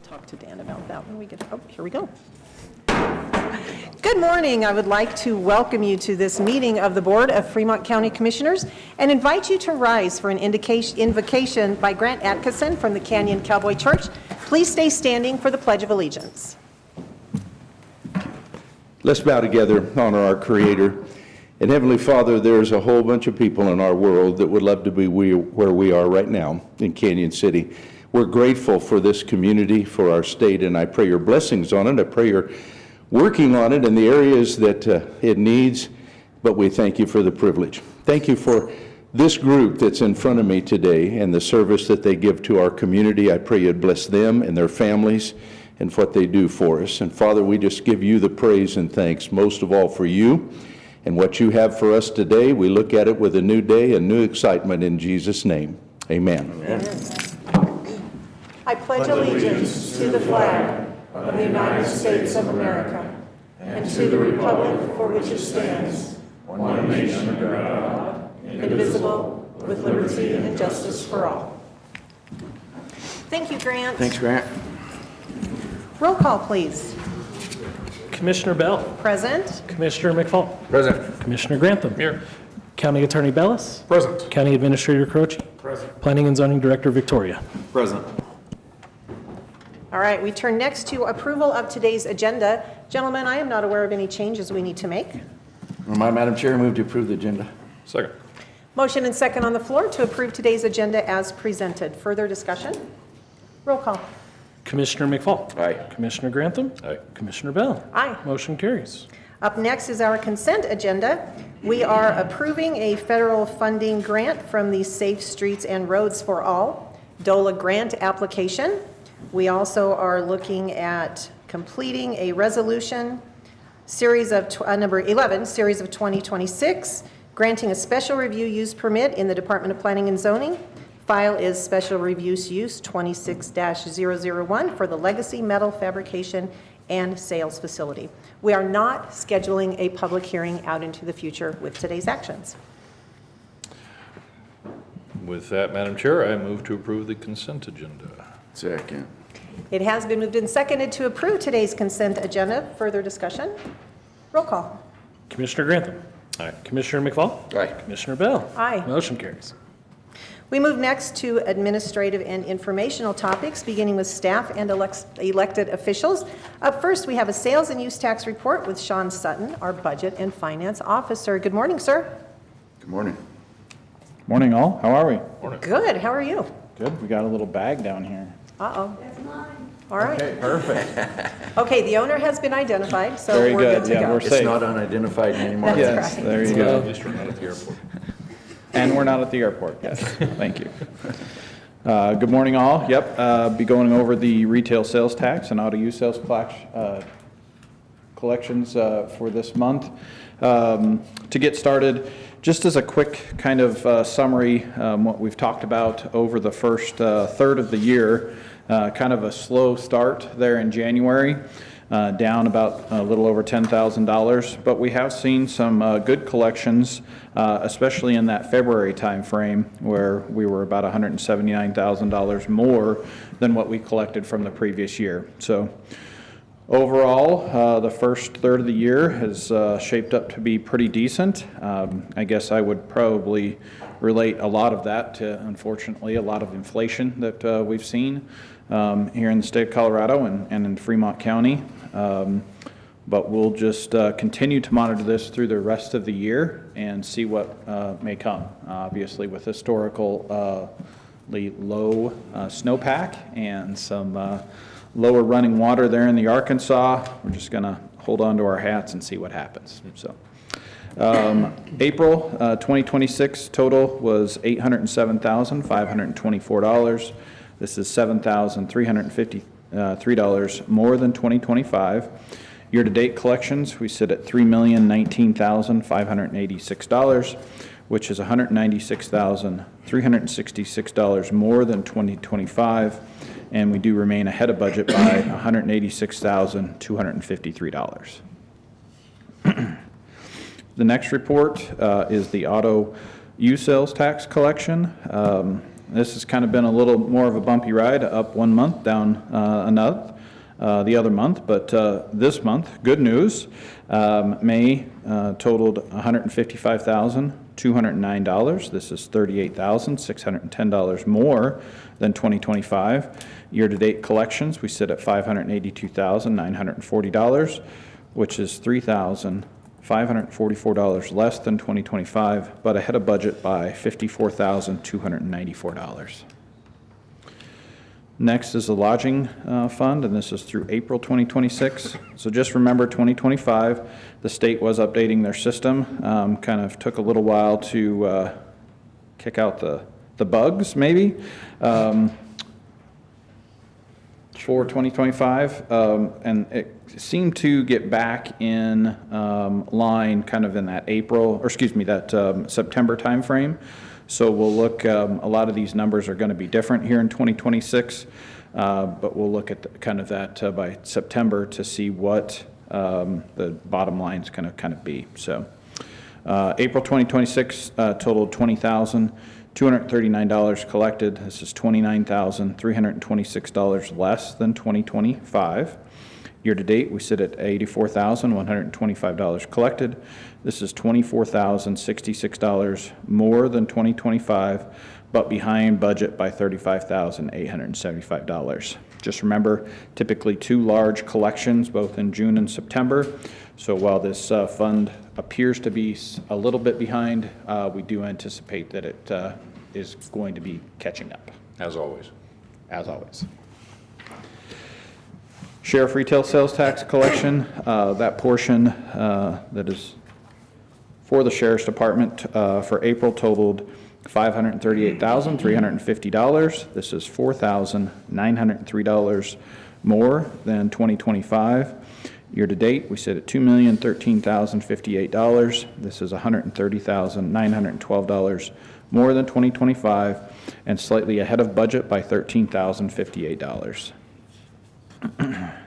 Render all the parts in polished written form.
talk to Dan about that when we get, oh, here we go. Good morning. I would like to welcome you to this meeting of the Board of Fremont County Commissioners and invite you to rise for an invocation by Grant Atkinson from the Canyon Cowboy Church. Please stay standing for the Pledge of Allegiance. Let's bow together, honor our Creator. And Heavenly Father, there's a whole bunch of people in our world that would love to be where we are right now in Canyon City. We're grateful for this community, for our state, and I pray your blessings on it. I pray you're working on it in the areas that it needs, but we thank you for the privilege. Thank you for this group that's in front of me today and the service that they give to our community. I pray you'd bless them and their families and what they do for us. And Father, we just give you the praise and thanks, most of all for you and what you have for us today. We look at it with a new day and new excitement in Jesus' name. Amen. Amen. I pledge allegiance to the flag of the United States of America and to the republic for which it stands, one nation under God, indivisible, with liberty and justice for all. Thank you, Grant. Thanks, Grant. Roll call, please. Commissioner Bell. Present. Commissioner McFall. Present. Commissioner Grantham. Here. County Attorney Bellis. Present. County Administrator Croce. Present. Planning and Zoning Director Victoria. Present. All right, we turn next to approval of today's agenda. Gentlemen, I am not aware of any changes we need to make. Madam Chair, move to approve the agenda. Second. Motion and second on the floor to approve today's agenda as presented. Further discussion? Roll call. Commissioner McFall. Aye. Commissioner Grantham. Aye. Commissioner Bell. Aye. Motion carries. Up next is our consent agenda. We are approving a federal funding grant from the Safe Streets and Roads for All DOLA grant application. We also are looking at completing a resolution, series of number 11, series of 2026, granting a special review use permit in the Department of Planning and Zoning. File is Special Reviews Use 26-001 for the Legacy Metal Fabrication and Sales Facility. We are not scheduling a public hearing out into the future with today's actions. With that, Madam Chair, I move to approve the consent agenda. Second. It has been moved and seconded to approve today's consent agenda. Further discussion? Roll call. Commissioner Grantham. Aye. Commissioner McFall. Aye. Commissioner Bell. Aye. Motion carries. We move next to administrative and informational topics, beginning with staff and elected officials. Up first, we have a sales and use tax report with Sean Sutton, our budget and finance officer. Good morning, sir. Good morning. Morning, all. How are we? Morning. Good. How are you? Good. We got a little bag down here. Uh-oh. That's mine. All right. Okay, perfect. Okay, the owner has been identified, so Very we're good. good to Yeah, go. we're It's safe. not unidentified anymore. That's Yes, right. there you At go. least we're not at the airport. And we're not at the airport. Yes, thank you. Good morning, all. Yep, be going over the retail sales tax and auto use sales collections for this month. To get started, just as a quick kind of summary, what we've talked about over the first third of the year, kind of a slow start there in January, down about a little over $10,000, but we have seen some good collections, especially in that February timeframe, where we were about $179,000 more than what we collected from the previous year. So overall, the first third of the year has shaped up to be pretty decent. I guess I would probably relate a lot of that to, unfortunately, a lot of inflation that we've seen here in the state of Colorado and in Fremont County. But we'll just continue to monitor this through the rest of the year and see what may come. Obviously, with historical low snowpack and some lower running water there in the Arkansas, we're just going to hold on to our hats and see what happens. So, April 2026 total was $807,524. This is $7,353 more than 2025. Year-to-date collections, we sit at $3,019,586, which is $196,366 more than 2025, and we do remain ahead of budget by $186,253. The next report is the auto use sales tax collection. This has kind of been a little more of a bumpy ride, up 1 month, down another the other month, but this month, good news. May totaled $155,209. This is $38,610 more than 2025. Year-to-date collections, we sit at $582,940, which is $3,544 less than 2025, but ahead of budget by $54,294. Next is the lodging fund, and this is through April 2026. So just remember, 2025, the state was updating their system. Kind of took a little while to kick out the bugs, maybe, for 2025. And it seemed to get back in line kind of in that September timeframe. So we'll look, a lot of these numbers are going to be different here in 2026, but we'll look at kind of that by September to see what the bottom line's going to kind of be. So April 2026 totaled $20,239 collected. This is $29,326 less than 2025. Year to date, we sit at $84,125 collected. This is $24,066 more than 2025, but behind budget by $35,875. Just remember, typically 2 large collections, both in June and September. So while this fund appears to be a little bit behind, we do anticipate that it is going to be catching up. As always. As always. Sheriff retail sales tax collection, that portion that is for the Sheriff's Department for April totaled $538,350. This is $4,903 more than 2025. Year to date, we sit at $2,013,058. This is $130,912 more than 2025 and slightly ahead of budget by $13,058.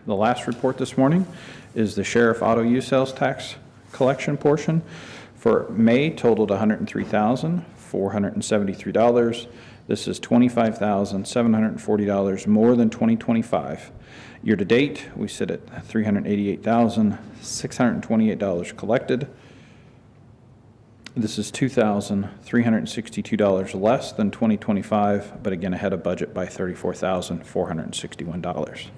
The last report this morning is the Sheriff Auto Use Sales Tax collection portion. For May, totaled $103,473. This is $25,740 more than 2025. Year to date, we sit at $388,628 collected. This is $2,362 less than 2025, but again ahead of budget by $34,461.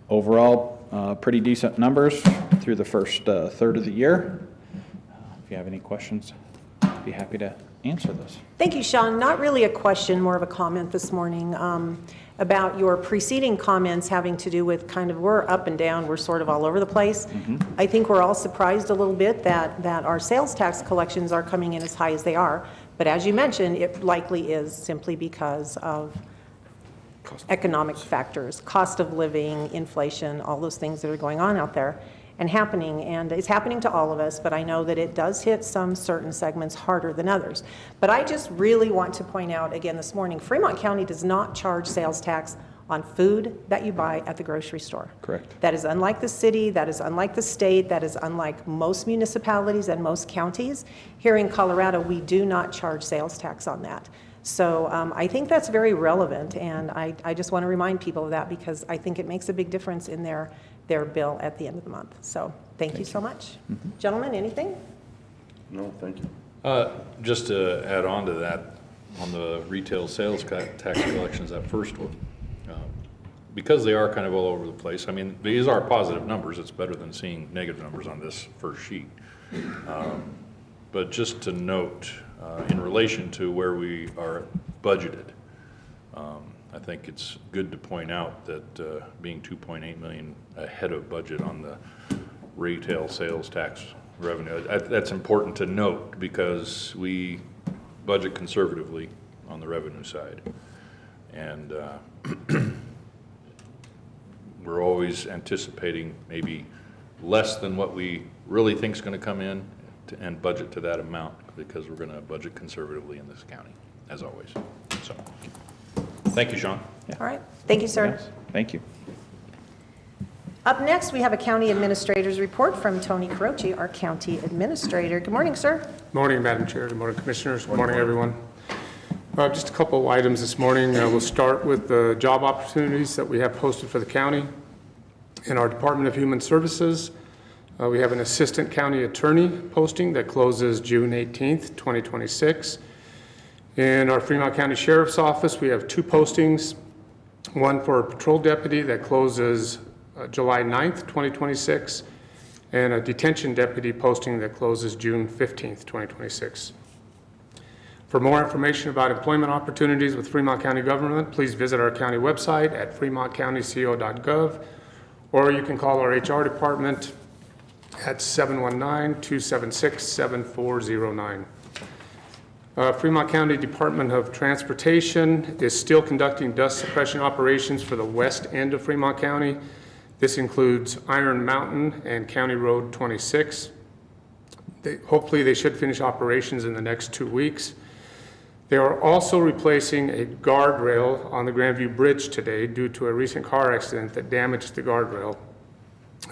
Overall, pretty decent numbers through the first third of the year. If you have any questions, I'd be happy to answer those. Thank you, Sean. Not really a question, more of a comment this morning about your preceding comments having to do with kind of, we're up and down, we're sort of all over the place. I think we're all surprised a little bit that our sales tax collections are coming in as high as they are. But as you mentioned, it likely is simply because of economic factors, cost of living, inflation, all those things that are going on out there and happening. And it's happening to all of us, but I know that it does hit some certain segments harder than others. But I just really want to point out again this morning, Fremont County does not charge sales tax on food that you buy at the grocery store. Correct. That is unlike the city, that is unlike the state, that is unlike most municipalities and most counties. Here in Colorado, we do not charge sales tax on that. So I think that's very relevant, and I just want to remind people of that because I think it makes a big difference in their bill at the end of the month. So thank you so much. Gentlemen, anything? No, thank you. Just to add on to that, on the retail sales tax collections, that first one, because they are kind of all over the place. I mean, these are positive numbers. It's better than seeing negative numbers on this first sheet. But just to note, in relation to where we are budgeted, I think it's good to point out that being 2.8 million ahead of budget on the retail sales tax revenue, that's important to note because we budget conservatively on the revenue side. And we're always anticipating maybe less than what we really think is going to come in and budget to that amount because we're going to budget conservatively in this county, as always. So, thank you, Sean. All right. Thank you, sir. Yes, thank you. Up next, we have a county administrator's report from Tony Carochi, our county administrator. Good morning, sir. Morning, Madam Chair. Good morning, Commissioners. Good morning, everyone. Just a couple of items this morning. We'll start with the job opportunities that we have posted for the county. In our Department of Human Services, we have an assistant county attorney posting that closes June 18th, 2026. In our Fremont County Sheriff's Office, we have 2 postings, one for a patrol deputy that closes July 9th, 2026, and a detention deputy posting that closes June 15th, 2026. For more information about employment opportunities with Fremont County government, please visit our county website at fremontcountyco.gov, or you can call our HR department at 719-276-7409. Fremont County Department of Transportation is still conducting dust suppression operations for the west end of Fremont County. This includes Iron Mountain and County Road 26. Hopefully they should finish operations in the next 2 weeks. They are also replacing a guardrail on the Grandview Bridge today due to a recent car accident that damaged the guardrail.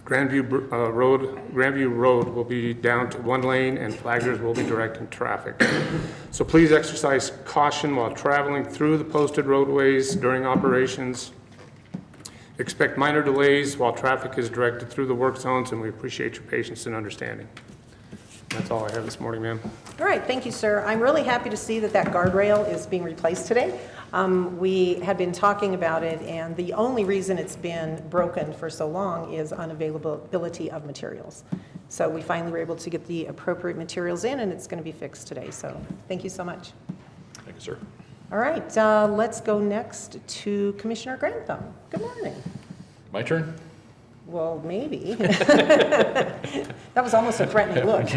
Grandview Road will be down to 1 lane and flaggers will be directing traffic. So please exercise caution while traveling through the posted roadways during operations. Expect minor delays while traffic is directed through the work zones, and we appreciate your patience and understanding. That's all I have this morning, ma'am. All right, thank you, sir. I'm really happy to see that that guardrail is being replaced today. We had been talking about it, and the only reason it's been broken for so long is unavailability of materials. So we finally were able to get the appropriate materials in, and it's going to be fixed today. So thank you so much. Thank you, sir. All right, let's go next to Commissioner Grantham. Good morning. My turn? Well, maybe. That was almost a threatening look.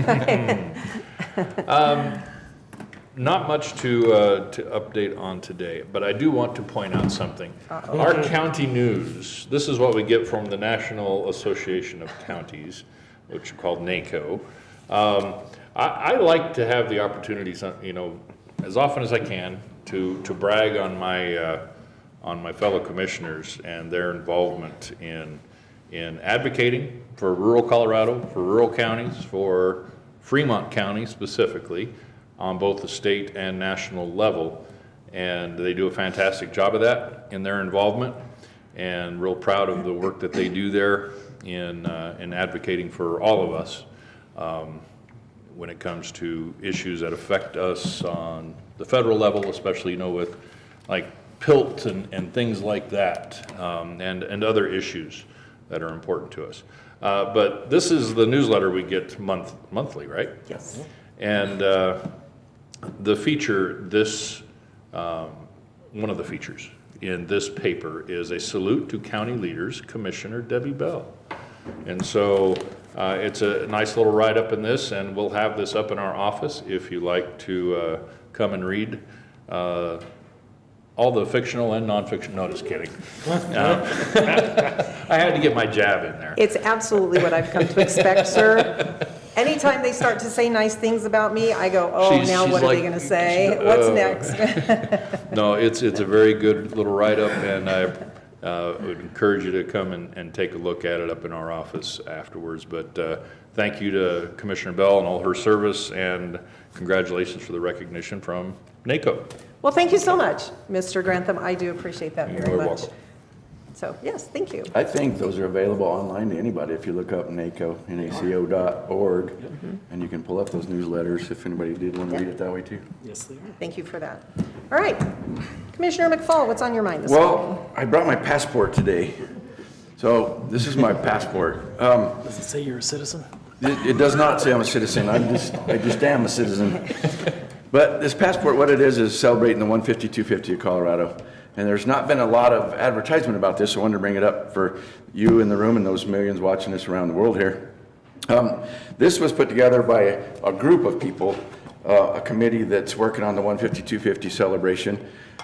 Not much to update on today, but I do want to point out something. Our county news, this is what we get from the National Association of Counties, which is called NACO. I like to have the opportunities, as often as I can to brag on my fellow commissioners and their involvement in advocating for rural Colorado, for rural counties, for Fremont County specifically, on both the state and national level. And they do a fantastic job of that in their involvement, and real proud of the work that they do there in advocating for all of us when it comes to issues that affect us on the federal level, especially, with like PILT and things like that, and other issues that are important to us. But this is the newsletter we get monthly, right? Yes. And the feature, one of the features in this paper is a salute to county leaders, Commissioner Debbie Bell. And so it's a nice little write-up in this, and we'll have this up in our office if you like to come and read all the fictional and non-fictional. No, just kidding. I had to get my jab in there. It's absolutely what I've come to expect, sir. Anytime they start to say nice things about me, I go, She's what are like, they going to say? What's next? No, it's a very good little write-up, and I would encourage you to come and take a look at it up in our office afterwards. But thank you to Commissioner Bell and all her service, and congratulations for the recognition from NACO. Well, thank you so much, Mr. Grantham. I do appreciate that very You're much. welcome. So, yes, thank you. I think those are available online to anybody. If you look up NACO, naco.org, and you can pull up those newsletters if anybody did want to read it that way too. Yes, they are. Thank you for that. All right. Commissioner McFall, what's on your mind this morning? Well, I brought my passport today. So this is my passport. Does it say you're a citizen? It does not say I'm a citizen. I just am a citizen. But this passport, what it is celebrating the 150-250 of Colorado. And there's not been a lot of advertisement about this, so I wanted to bring it up for you in the room and those millions watching this around the world here. This was put together by a group of people, a committee that's working on the 150-250 celebration,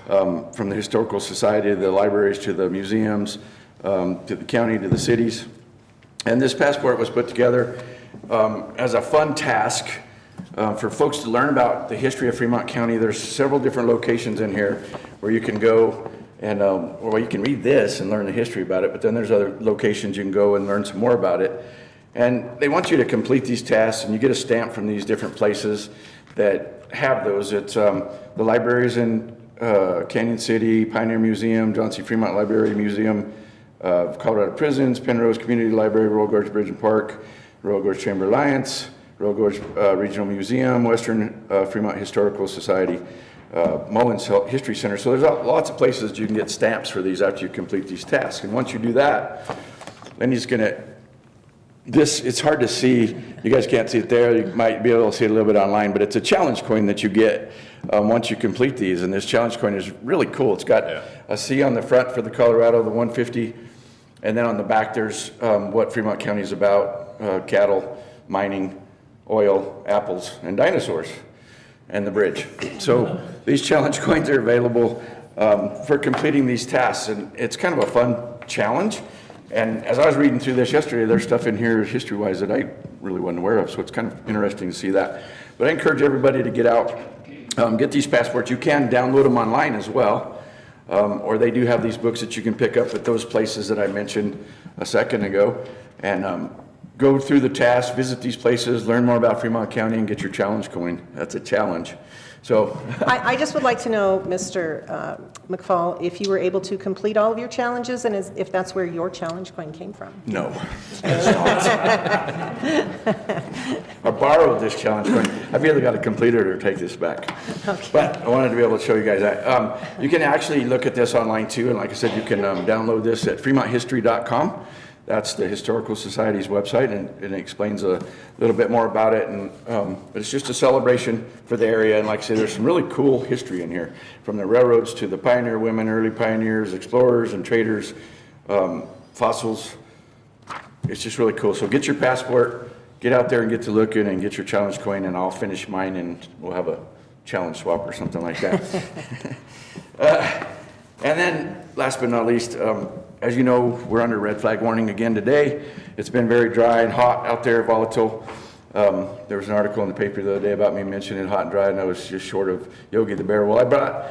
from the Historical Society, to the libraries, to the museums, to the county, to the cities. And this passport was put together as a fun task for folks to learn about the history of Fremont County. There's several different locations in here where you can go and, well, you can read this and learn the history about it, but then there's other locations you can go and learn some more about it. And they want you to complete these tasks, and you get a stamp from these different places. that have those. It's the libraries in Canyon City, Pioneer Museum, John C. Fremont Library Museum, Colorado Prisons, Penrose Community Library, Royal Gorge Bridge and Park, Royal Gorge Chamber Alliance, Royal Gorge Regional Museum, Western Fremont Historical Society, Mullins History Center. So there's lots of places you can get stamps for these after you complete these tasks. And once you do that, then he's gonna, it's hard to see, you guys can't see it there, you might be able to see it a little bit online, but it's a challenge coin that you get once you complete these. And this challenge coin is really cool. It's got a C on the front for the Colorado, the 150, and then on the back there's what Fremont County is about, cattle, mining, oil, apples, and dinosaurs, and the bridge. So these challenge coins are available for completing these tasks, and it's kind of a fun challenge. And as I was reading through this yesterday, there's stuff in here history-wise that I really wasn't aware of, so it's kind of interesting to see that. But I encourage everybody to get out, get these passports. You can download them online as well, or they do have these books that you can pick up at those places that I mentioned a second ago, and go through the tasks, visit these places, learn more about Fremont County, and get your challenge coin. That's a challenge. So I just would like to know, Mr. McFall, if you were able to complete all of your challenges and if that's where your challenge coin came from. no. I borrowed this challenge coin. I've either got to complete it or take this back. Okay. But I wanted to be able to show you guys that. You can actually look at this online too, and like I said, you can download this at fremonthistory.com. That's the Historical Society's website, and it explains a little bit more about it. And but it's just a celebration for the area. And like I said, there's some really cool history in here, from the railroads to the pioneer women, early pioneers, explorers and traders, fossils. It's just really cool. So get your passport, get out there and get to looking, and get your challenge coin, and I'll finish mine, and we'll have a challenge swap or something like that. And then, last but not least, as you know, we're under red flag warning again today. It's been very dry and hot out there, volatile. There was an article in the paper the other day about me mentioning hot and dry, and I was just short of Yogi the Bear. Well, I brought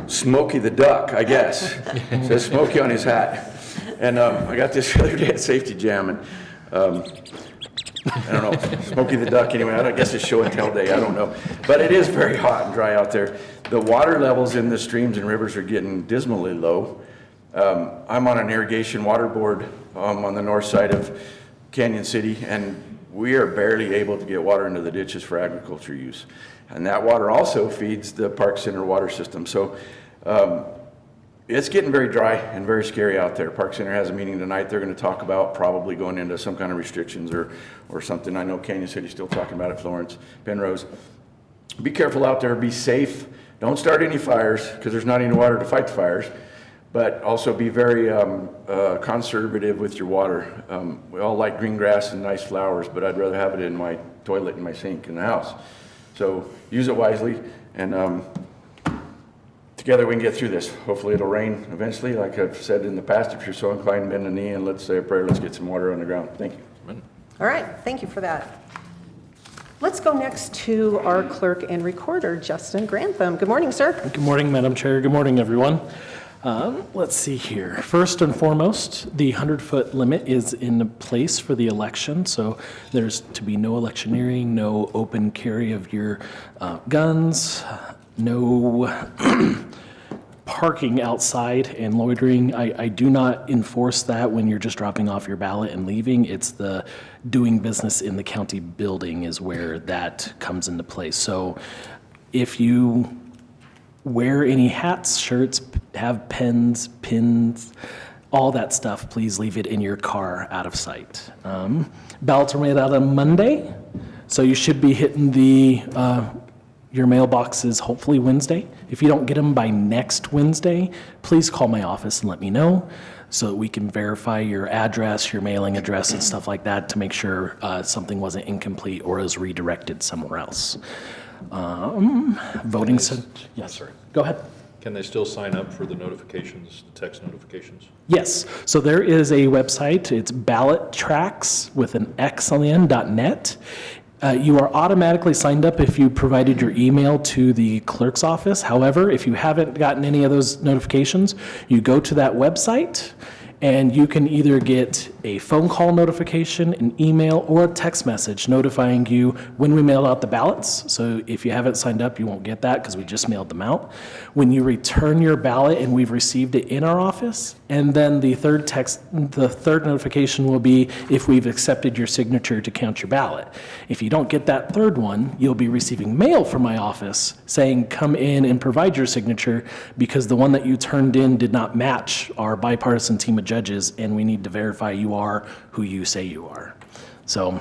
Smokey the Duck, I guess. It says Smokey on his hat. And I got this the other day at Safety Jam, and I don't know, Smokey the Duck anyway. I guess it's show and tell day, I don't know. But it is very hot and dry out there. The water levels in the streams and rivers are getting dismally low. I'm on an irrigation water board on the north side of Canyon City, and we are barely able to get water into the ditches for agriculture use. And that water also feeds the Park Center water system. So it's getting very dry and very scary out there. Park Center has a meeting tonight. They're going to talk about probably going into some kind of restrictions or something. I know Canyon City's still talking about it, Florence, Penrose. Be careful out there. Be safe. Don't start any fires, because there's not any water to fight the fires. But also be very conservative with your water. We all like green grass and nice flowers, but I'd rather have it in my toilet and my sink in the house. So use it wisely, and together we can get through this. Hopefully it'll rain eventually. Like I've said in the past, if you're so inclined, bend the knee and let's say a prayer. Let's get some water on the ground. Thank you. Amen. All right, thank you for that. Let's go next to our clerk and recorder, Justin Grantham. Good morning, sir. Good morning, Madam Chair. Good morning, everyone. Let's see here. First and foremost, the 100-foot limit is in place for the election, so there's to be no electioneering, no open carry of your guns, no parking outside and loitering. I do not enforce that when you're just dropping off your ballot and leaving. It's the doing business in the county building is where that comes into place. So if you wear any hats, shirts, have pens, pins, all that stuff, please leave it in your car out of sight. Ballots are made out on Monday, so you should be hitting your mailboxes hopefully Wednesday. If you don't get them by next Wednesday, please call my office and let me know so that we can verify your address, your mailing address, and stuff like that to make sure something wasn't incomplete or is redirected somewhere else. Voting center. Yes, sir. Go ahead. Can they still sign up for the notifications, the text notifications? Yes. So there is a website. It's ballottracks with an X on the end, .net. You are automatically signed up if you provided your email to the clerk's office. However, if you haven't gotten any of those notifications, you go to that website and you can either get a phone call notification, an email, or a text message notifying you when we mail out the ballots. So if you haven't signed up, you won't get that because we just mailed them out. When you return your ballot and we've received it in our office, and then the third notification will be if we've accepted your signature to count your ballot. If you don't get that third one, you'll be receiving mail from my office saying come in and provide your signature because the one that you turned in did not match our bipartisan team of judges, and we need to verify you are who you say you are. So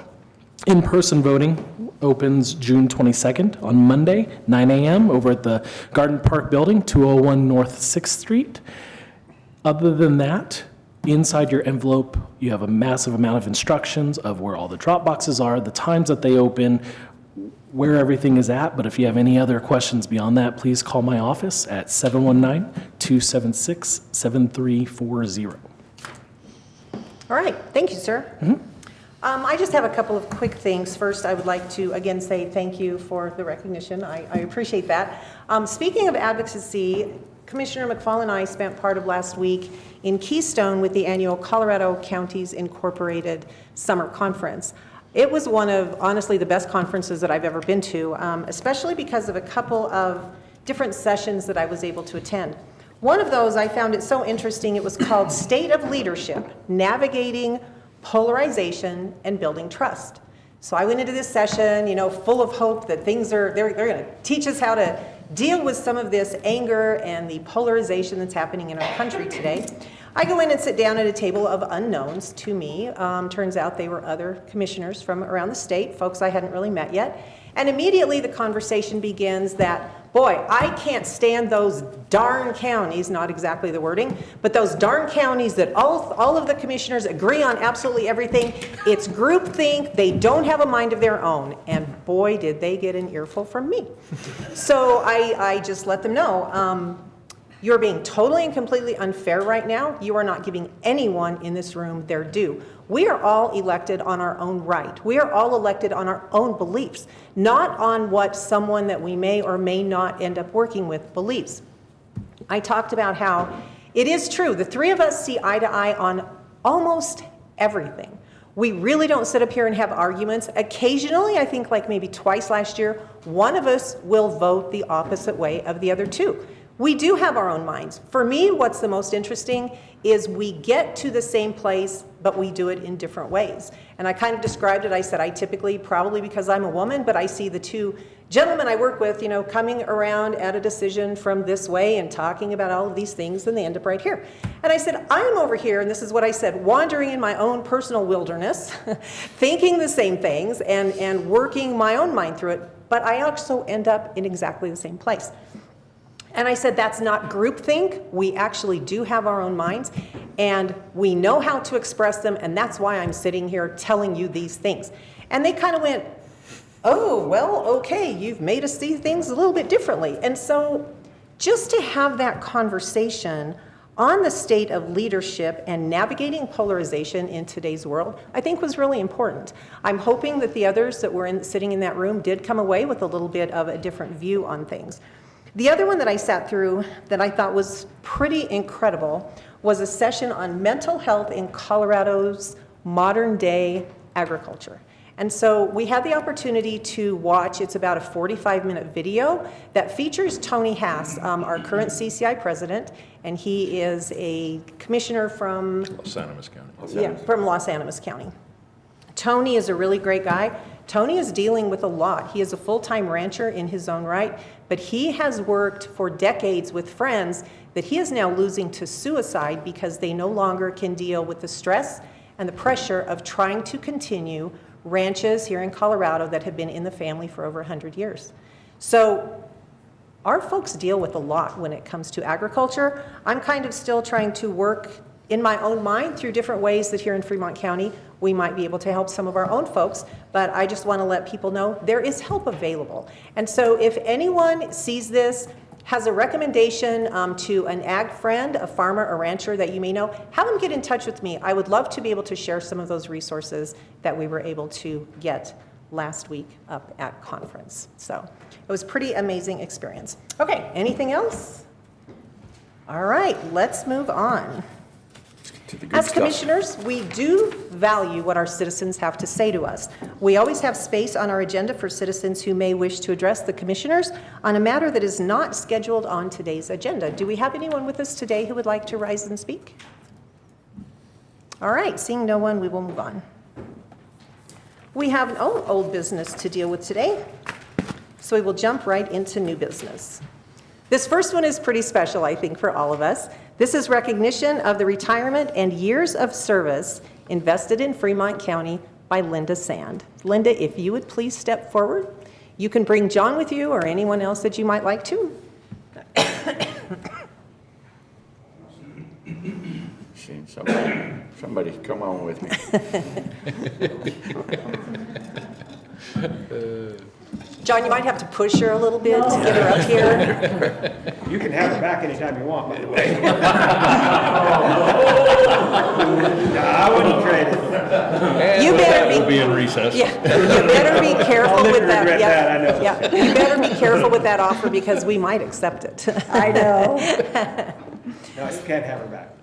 in-person voting opens June 22nd on Monday, 9 a.m. over at the Garden Park Building, 201 North 6th Street. Other than that, inside your envelope, you have a massive amount of instructions of where all the drop boxes are, the times that they open, where everything is at. But if you have any other questions beyond that, please call my office at 719-276-7340. All right, thank you, sir. I just have a couple of quick things. First, I would like to again say thank you for the recognition. I appreciate that. Speaking of advocacy, Commissioner McFall and I spent part of last week in Keystone with the annual Colorado Counties Incorporated Summer Conference. It was one of, honestly, the best conferences that I've ever been to, especially because of a couple of different sessions that I was able to attend. One of those, I found it so interesting. It was called State of Leadership, Navigating Polarization and Building Trust. So I went into this session, full of hope that they're going to teach us how to deal with some of this anger and the polarization that's happening in our country today. I go in and sit down at a table of unknowns to me. Turns out they were other commissioners from around the state, folks I hadn't really met yet. And immediately the conversation begins that, boy, I can't stand those darn counties, not exactly the wording, but those darn counties that all of the commissioners agree on absolutely everything. It's groupthink. They don't have a mind of their own. And boy, did they get an earful from me. So I just let them know, you're being totally and completely unfair right now. You are not giving anyone in this room their due. We are all elected on our own right. We are all elected on our own beliefs, not on what someone that we may or may not end up working with believes. I talked about how it is true. The three of us see eye to eye on almost everything. We really don't sit up here and have arguments. Occasionally, I think like maybe twice last year, one of us will vote the opposite way of the other two. We do have our own minds. For me, what's the most interesting is we get to the same place, but we do it in different ways. And I kind of described it. I said I typically, probably because I'm a woman, but I see the two gentlemen I work with, coming around at a decision from this way and talking about all of these things, and they end up right here. And I said, I'm over here, and this is what I said, wandering in my own personal wilderness, thinking the same things and working my own mind through it, but I also end up in exactly the same place. And I said, that's not groupthink. We actually do have our own minds, and we know how to express them, and that's why I'm sitting here telling you these things. And they kind of went, oh, well, okay, you've made us see things a little bit differently. And so just to have that conversation on the state of leadership and navigating polarization in today's world, I think was really important. I'm hoping that the others that were sitting in that room did come away with a little bit of a different view on things. The other one that I sat through that I thought was pretty incredible was a session on mental health in Colorado's modern day agriculture. And so we had the opportunity to watch, it's about a 45-minute video that features Tony Hass, our current CCI president, and he is a commissioner from Los Animas County. From Los Animas County. Tony is a really great guy. Tony is dealing with a lot. He is a full-time rancher in his own right, but he has worked for decades with friends that he is now losing to suicide because they no longer can deal with the stress and the pressure of trying to continue ranches here in Colorado that have been in the family for over 100 years. So our folks deal with a lot when it comes to agriculture. I'm kind of still trying to work in my own mind through different ways that here in Fremont County we might be able to help some of our own folks, but I just want to let people know there is help available. And so if anyone sees this, has a recommendation to an ag friend, a farmer, a rancher that you may know, have them get in touch with me. I would love to be able to share some of those resources that we were able to get last week up at conference. So it was a pretty amazing experience. Okay, anything else? All right, let's move on. the good As stuff. commissioners, we do value what our citizens have to say to us. We always have space on our agenda for citizens who may wish to address the commissioners on a matter that is not scheduled on today's agenda. Do we have anyone with us today who would like to rise and speak? All right, seeing no one, we will move on. We have no old business to deal with today, so we will jump right into new business. This first one is pretty special, I think, for all of us. This is recognition of the retirement and years of service invested in Fremont County by Linda Sand. Linda, if you would please step forward. You can bring John with you or anyone else that you might like to. See, somebody come on with me. John, you might have to push her a little bit to get her up here. You can have her back anytime you want, by the way. I wouldn't trade it. You better We'll be in recess. Yeah, you better be careful I'll never with that. regret Yeah, that, I know. Yeah, you better be careful with that offer because we might accept it. I know. No, you can't have her back.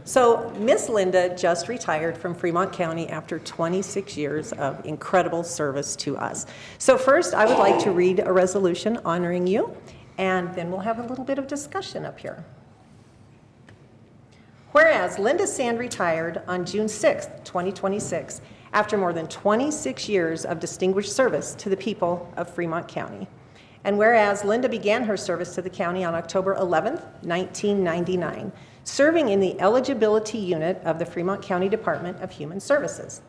So Miss Linda just retired from Fremont County after 26 years of incredible service to us. So first, I would like to read a resolution honoring you, and then we'll have a little bit of discussion up here. Whereas Linda Sand retired on June 6th, 2026, after more than 26 years of distinguished service to the people of Fremont County. And whereas Linda began her service to the county on October 11th, 1999, serving in the eligibility unit of the Fremont County Department of Human Services.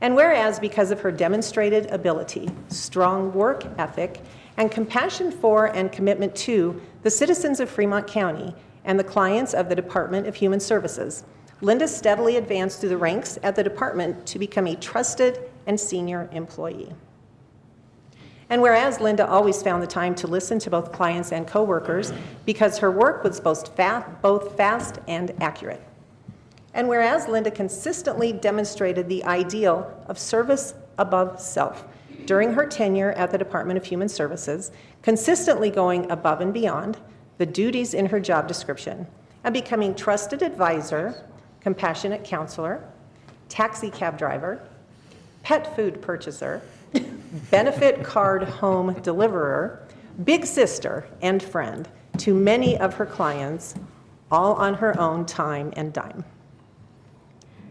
And whereas because of her demonstrated ability, strong work ethic, and compassion for and commitment to the citizens of Fremont County and the clients of the Department of Human Services, Linda steadily advanced through the ranks at the department to become a trusted and senior employee. And whereas Linda always found the time to listen to both clients and coworkers because her work was both fast and accurate. And whereas Linda consistently demonstrated the ideal of service above self during her tenure at the Department of Human Services, consistently going above and beyond the duties in her job description and becoming trusted advisor, compassionate counselor, taxi cab driver, pet food purchaser, benefit card home deliverer, big sister and friend to many of her clients, all on her own time and dime.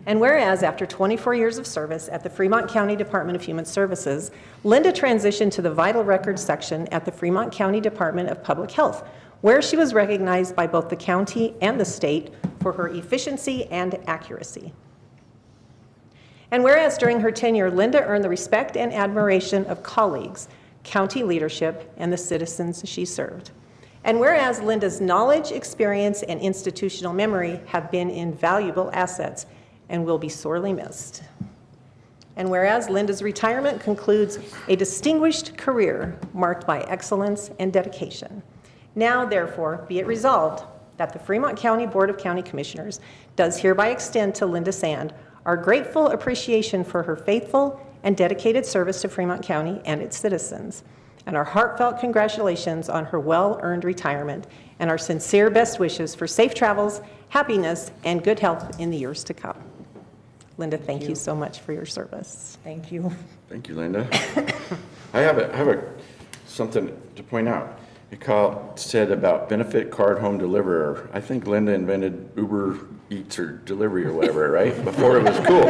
And whereas after 24 years of service at the Fremont County Department of Human Services, Linda transitioned to the Vital Records section at the Fremont County Department of Public Health, where she was recognized by both the county and the state for her efficiency and accuracy. And whereas during her tenure, Linda earned the respect and admiration of colleagues, county leadership, and the citizens she served. And whereas Linda's knowledge, experience, and institutional memory have been invaluable assets and will be sorely missed. And whereas Linda's retirement concludes a distinguished career marked by excellence and dedication. Now, therefore, be it resolved that the Fremont County Board of County Commissioners does hereby extend to Linda Sand our grateful appreciation for her faithful and dedicated service to Fremont County and its citizens, and our heartfelt congratulations on her well-earned retirement, and our sincere best wishes for safe travels, happiness, and good health in the years to come. Linda, thank you so much for your service. Thank you. Thank you, Linda. I have something to point out. You said about benefit card home deliverer. I think Linda invented Uber Eats or delivery or whatever, right? Before it was cool.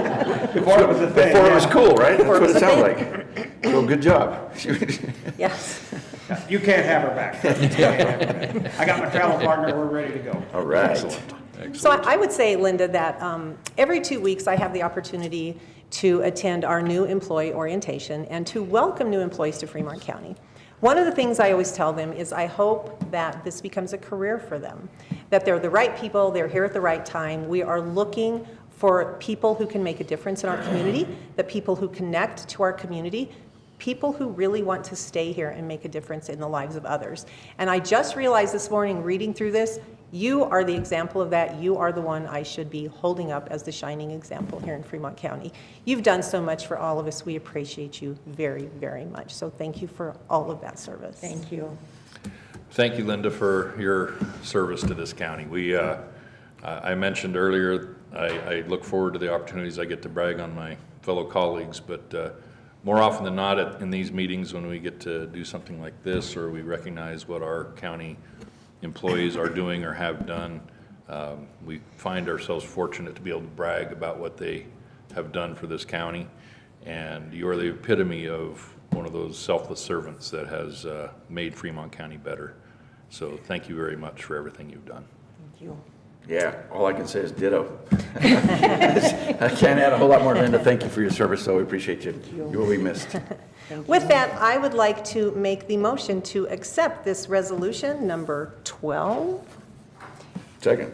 Before it was a thing. Before it was cool, right? That's Before it what was it a sounds thing. like. So good job. Yes. You can't have her back. You can't have her back. I got my travel partner, we're ready to go. All right. Excellent. So I would say, Linda, that every 2 weeks I have the opportunity to attend our new employee orientation and to welcome new employees to Fremont County. One of the things I always tell them is I hope that this becomes a career for them, that they're the right people, they're here at the right time. We are looking for people who can make a difference in our community, the people who connect to our community, people who really want to stay here and make a difference in the lives of others. And I just realized this morning reading through this, you are the example of that. You are the one I should be holding up as the shining example here in Fremont County. You've done so much for all of us. We appreciate you very, very much. So thank you for all of that service. Thank you. Thank you, Linda, for your service to this county. I mentioned earlier, I look forward to the opportunities I get to brag on my fellow colleagues, but more often than not in these meetings when we get to do something like this or we recognize what our county employees are doing or have done, we find ourselves fortunate to be able to brag about what they have done for this county. And you're the epitome of one of those selfless servants that has made Fremont County better. So thank you very much for everything you've done. Thank you. Yeah, all I can say is ditto. I can't add a whole lot more, Linda. Thank you for your service, so we appreciate you. You will be missed. With that, I would like to make the motion to accept this resolution number 12. Second.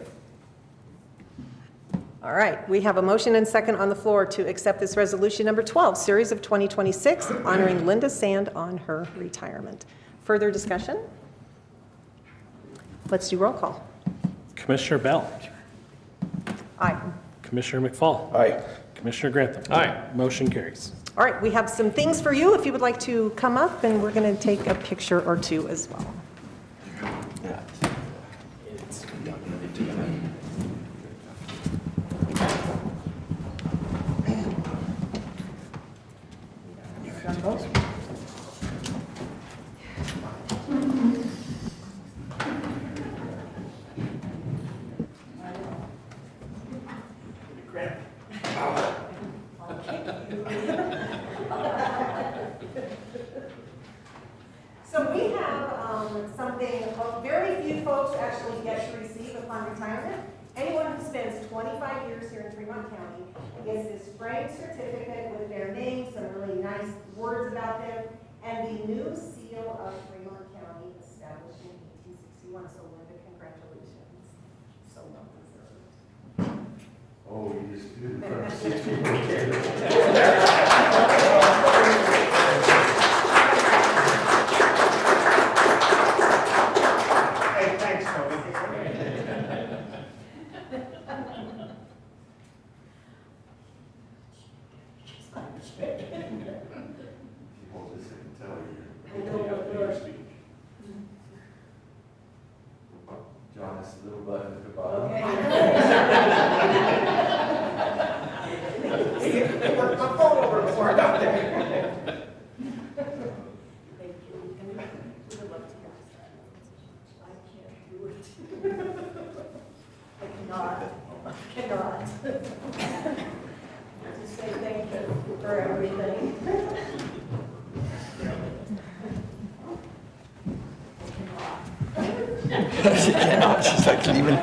All right, we have a motion and second on the floor to accept this resolution number 12, series of 2026, honoring Linda Sand on her retirement. Further discussion? Let's do roll call. Commissioner Bell. Aye. Commissioner McFall. Aye. Commissioner Grantham. Aye. Motion carries. All right, we have some things for you if you would like to come up, and we're going to take a picture or two as well. So we have something very few folks actually get to receive upon retirement. Anyone who spends 25 years here in Fremont County gets this framed certificate with their name, some really nice words about them, and the new seal of Fremont County established in 1861. So Linda, congratulations. So well deserved. Oh, you just do. Hey, thanks, Tony. John, it's a little button at the bottom. I worked my phone over before I got there. Thank you. And we would love to hear this. I can't do it. I cannot. Just say thank you for everything. She's like leaving.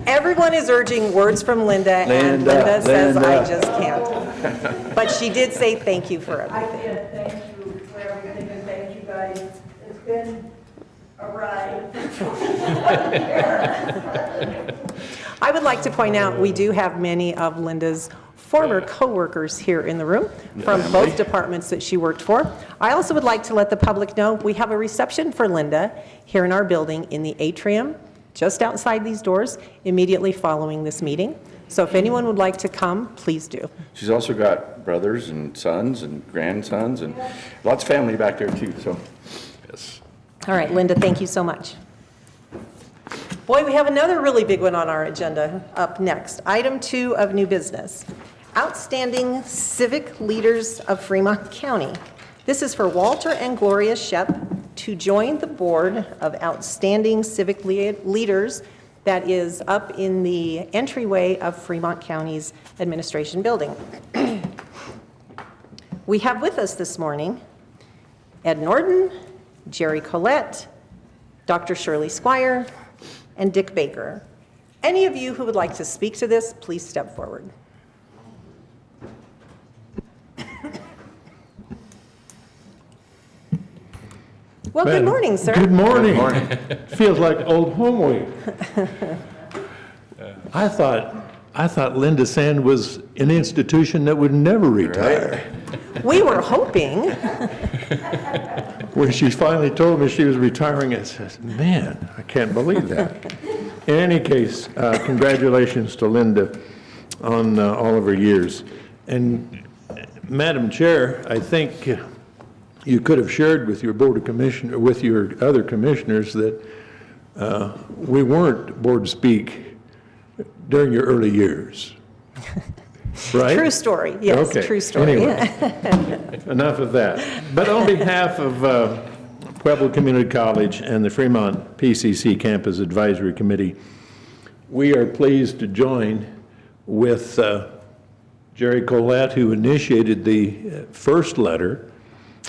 Everyone is urging words from Linda, and Linda says, I just can't. But she did say thank you for I everything. did, thank you for everything, and thank you guys. It's been a ride. I would like to point out, we do have many of Linda's former coworkers here in the room from both departments that she worked for. I also would like to let the public know we have a reception for Linda here in our building in the atrium, just outside these doors, immediately following this meeting. So if anyone would like to come, please do. She's also got brothers and sons and grandsons and lots of family back there too, so. Yes. All right, Linda, thank you so much. Boy, we have another really big one on our agenda up next. Item 2 of new business. Outstanding Civic Leaders of Fremont County. This is for Walter and Gloria Shep to join the board of Outstanding Civic Leaders that is up in the entryway of Fremont County's administration building. We have with us this morning Ed Norton, Jerry Collette, Dr. Shirley Squire, and Dick Baker. Any of you who would like to speak to this, please step forward. Well, good morning, sir. Good morning. Feels like old home week. I thought Linda Sand was an institution that would never retire. We were hoping. When she finally told me she was retiring, I said, man, I can't believe that. In any case, congratulations to Linda on all of her years. And Madam Chair, I think you could have shared with your Board of Commissioners, with your other commissioners, that we weren't board speak during your early years, right? True story, yes, Okay. true story. Anyway, enough of that. But on behalf of Pueblo Community College and the Fremont PCC Campus Advisory Committee, we are pleased to join with Jerry Collette, who initiated the first letter,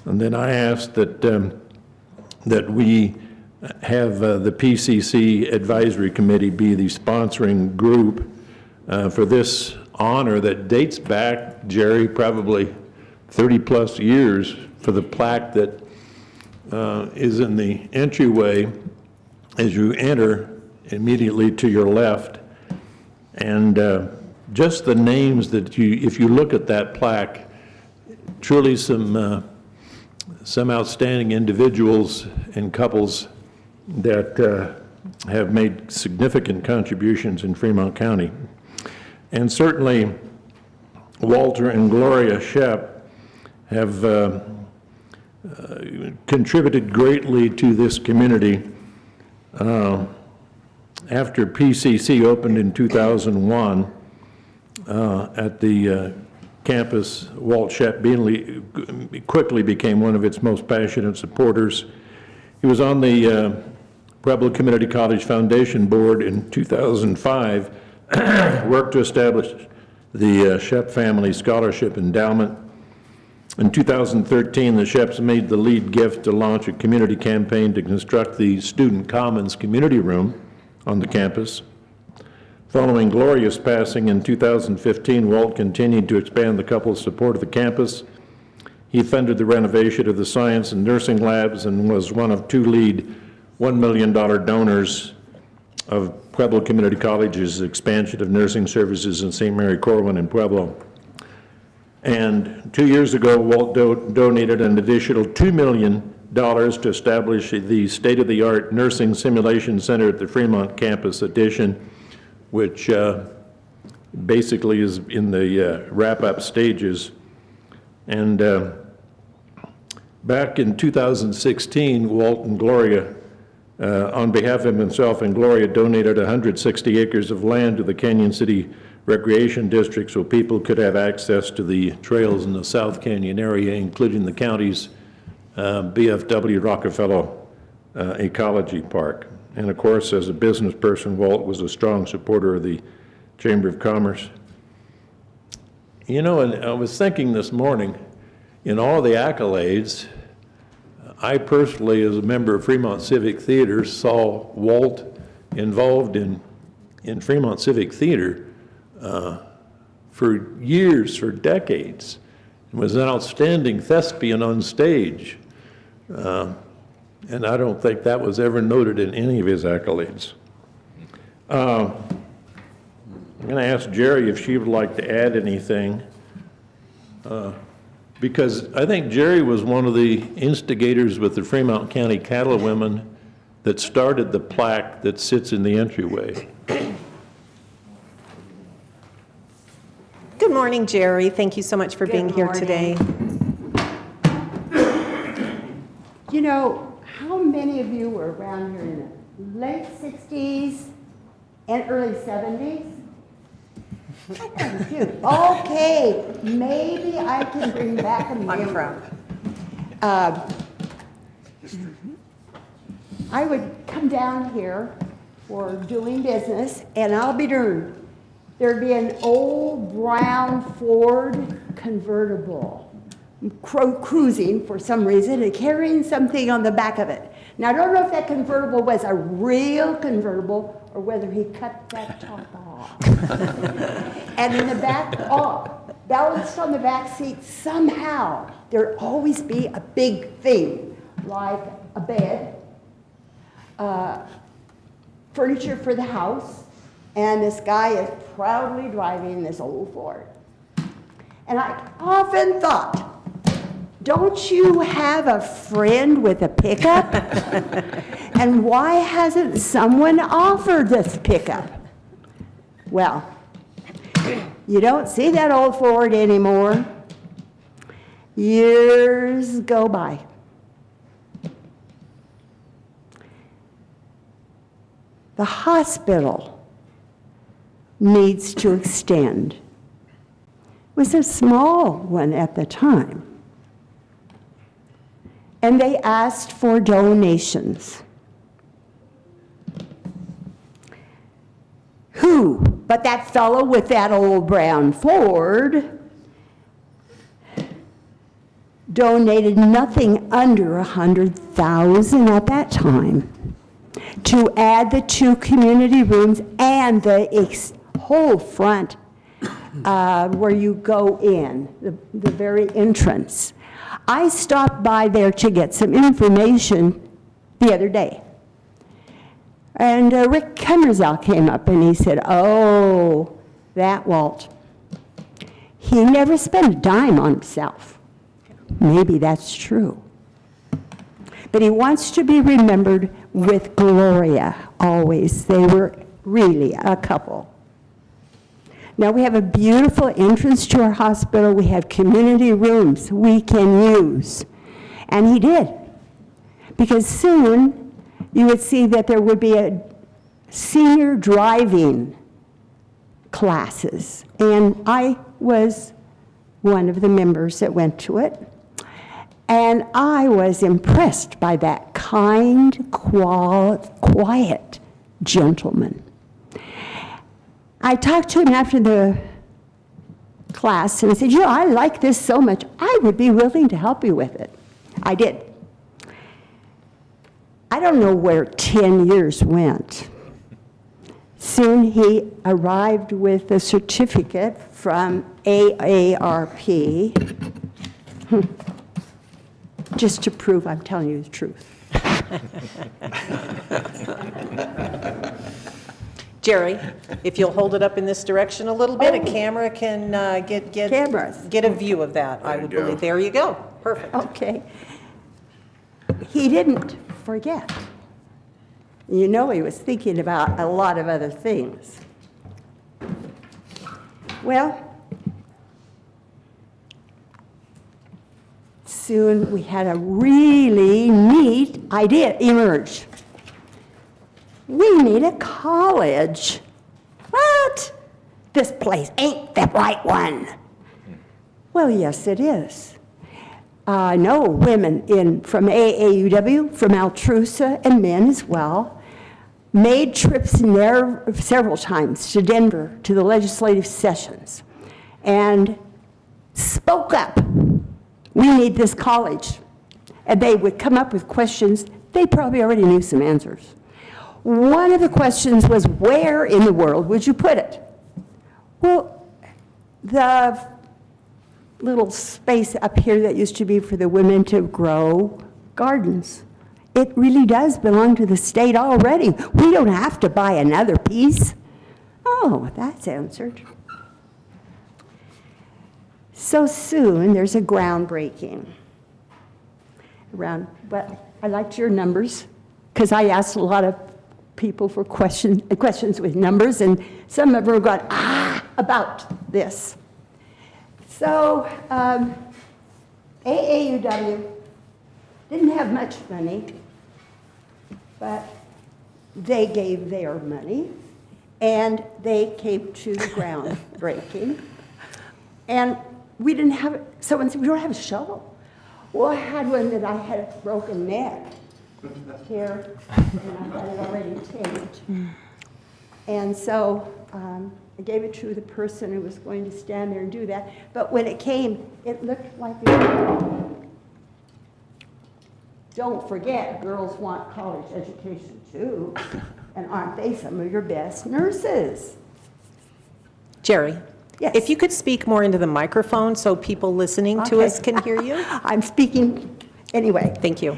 and then I asked that we have the PCC Advisory Committee be the sponsoring group for this honor that dates back, Jerry, probably 30-plus years, for the plaque that is in the entryway as you enter immediately to your left. And just the names that if you look at that plaque, truly some outstanding individuals and couples that have made significant contributions in Fremont County. And certainly, Walter and Gloria Shep have contributed greatly to this community. After PCC opened in 2001 at the campus, Walt Shep quickly became one of its most passionate supporters. He was on the Pueblo Community College Foundation Board in 2005, worked to establish the Shep Family Scholarship Endowment. In 2013, the Sheps made the lead gift to launch a community campaign to construct the Student Commons Community Room on the campus. Following Gloria's passing in 2015, Walt continued to expand the couple's support of the campus. He funded the renovation of the science and nursing labs and was one of two lead $1 million donors of Pueblo Community College's expansion of nursing services in St. Mary Corwin in Pueblo. And 2 years ago, Walt donated an additional $2 million to establish the state-of-the-art nursing simulation center at the Fremont campus addition, which basically is in the wrap-up stages. And back in 2016, Walt and Gloria, on behalf of himself and Gloria, donated 160 acres of land to the Canyon City Recreation District so people could have access to the trails in the South Canyon area, including the county's BFW Rockefeller Ecology Park. And of course, as a business person, Walt was a strong supporter of the Chamber of Commerce. You know, and I was thinking this morning, in all the accolades, I personally, as a member of Fremont Civic Theater, saw Walt involved in Fremont Civic Theater for years, for decades, and was an outstanding thespian on stage. And I don't think that was ever noted in any of his accolades. I'm going to ask Jerry if she would like to add anything, because I think Jerry was one of the instigators with the Fremont County Cattlewomen that started the plaque that sits in the entryway. Good morning, Jerry. Thank you so much for being here today. You know, how many of you were around here in the late 60s and early 70s? Okay, maybe I can bring back a memory. I'm proud. I would come down here for doing business, and I'll be darned, there'd be an old brown Ford convertible cruising for some reason and carrying something on the back of it. Now, I don't know if that convertible was a real convertible or whether he cut that top off. And in the back, balanced on the back seat, somehow, there'd always be a big thing, like a bed, furniture for the house, and this guy is proudly driving this old Ford. And I often thought, don't you have a friend with a pickup? And why hasn't someone offered this pickup? Well, you don't see that old Ford anymore. Years go by. the hospital needs to extend. It was a small one at the time. And they asked for donations. Who but that fellow with that old brown Ford donated nothing under $100,000 at that time to add the 2 community rooms and the whole front where you go in, the very entrance. I stopped by there to get some information the other day. And Rick Kemmerzel came up and he said, oh, that Walt, he never spent a dime on himself. Maybe that's true. But he wants to be remembered with Gloria, always. They were really a couple. Now we have a beautiful entrance to our hospital. We have community rooms we can use. And he did. Because soon you would see that there would be a senior driving classes. And I was one of the members that went to it. And I was impressed by that kind, quiet gentleman. I talked to him after the class, and I said, I like this so much, I would be willing to help you with it. I did. I don't know where 10 years went. Soon he arrived with a certificate from AARP, just to prove I'm telling you the truth. Jerry, if you'll hold it up in this direction a little bit, a camera can get a view of that, I would believe. There you go. Perfect. Okay. He didn't forget. You know he was thinking about a lot of other things. Well, soon we had a really neat idea emerge. We need a college. What? This place ain't the right one. Well, yes, it is. I know women from AAUW, from Altrusa, and men as well, made trips several times to Denver to the legislative sessions and spoke up. We need this college. And they would come up with questions. They probably already knew some answers. One of the questions was, where in the world would you put it? Well, the little space up here that used to be for the women to grow gardens. It really does belong to the state already. We don't have to buy another piece. Oh, that's answered. So soon, there's a groundbreaking. But I liked your numbers, because I asked a lot of people for questions with numbers, and some of them were going, about this. So AAUW didn't have much money, but they gave their money, and they came to the groundbreaking. And we didn't have, someone said, we don't have a shovel. Well, I had one that I had a broken neck here, and I had it already taped. And so I gave it to the person who was going to stand there and do that. But when it came, it looked like don't forget, girls want college education too. And aren't they some of your best nurses? Jerry? Yes. If you could speak more into the microphone so people listening to us can hear you. I'm speaking anyway. Thank you.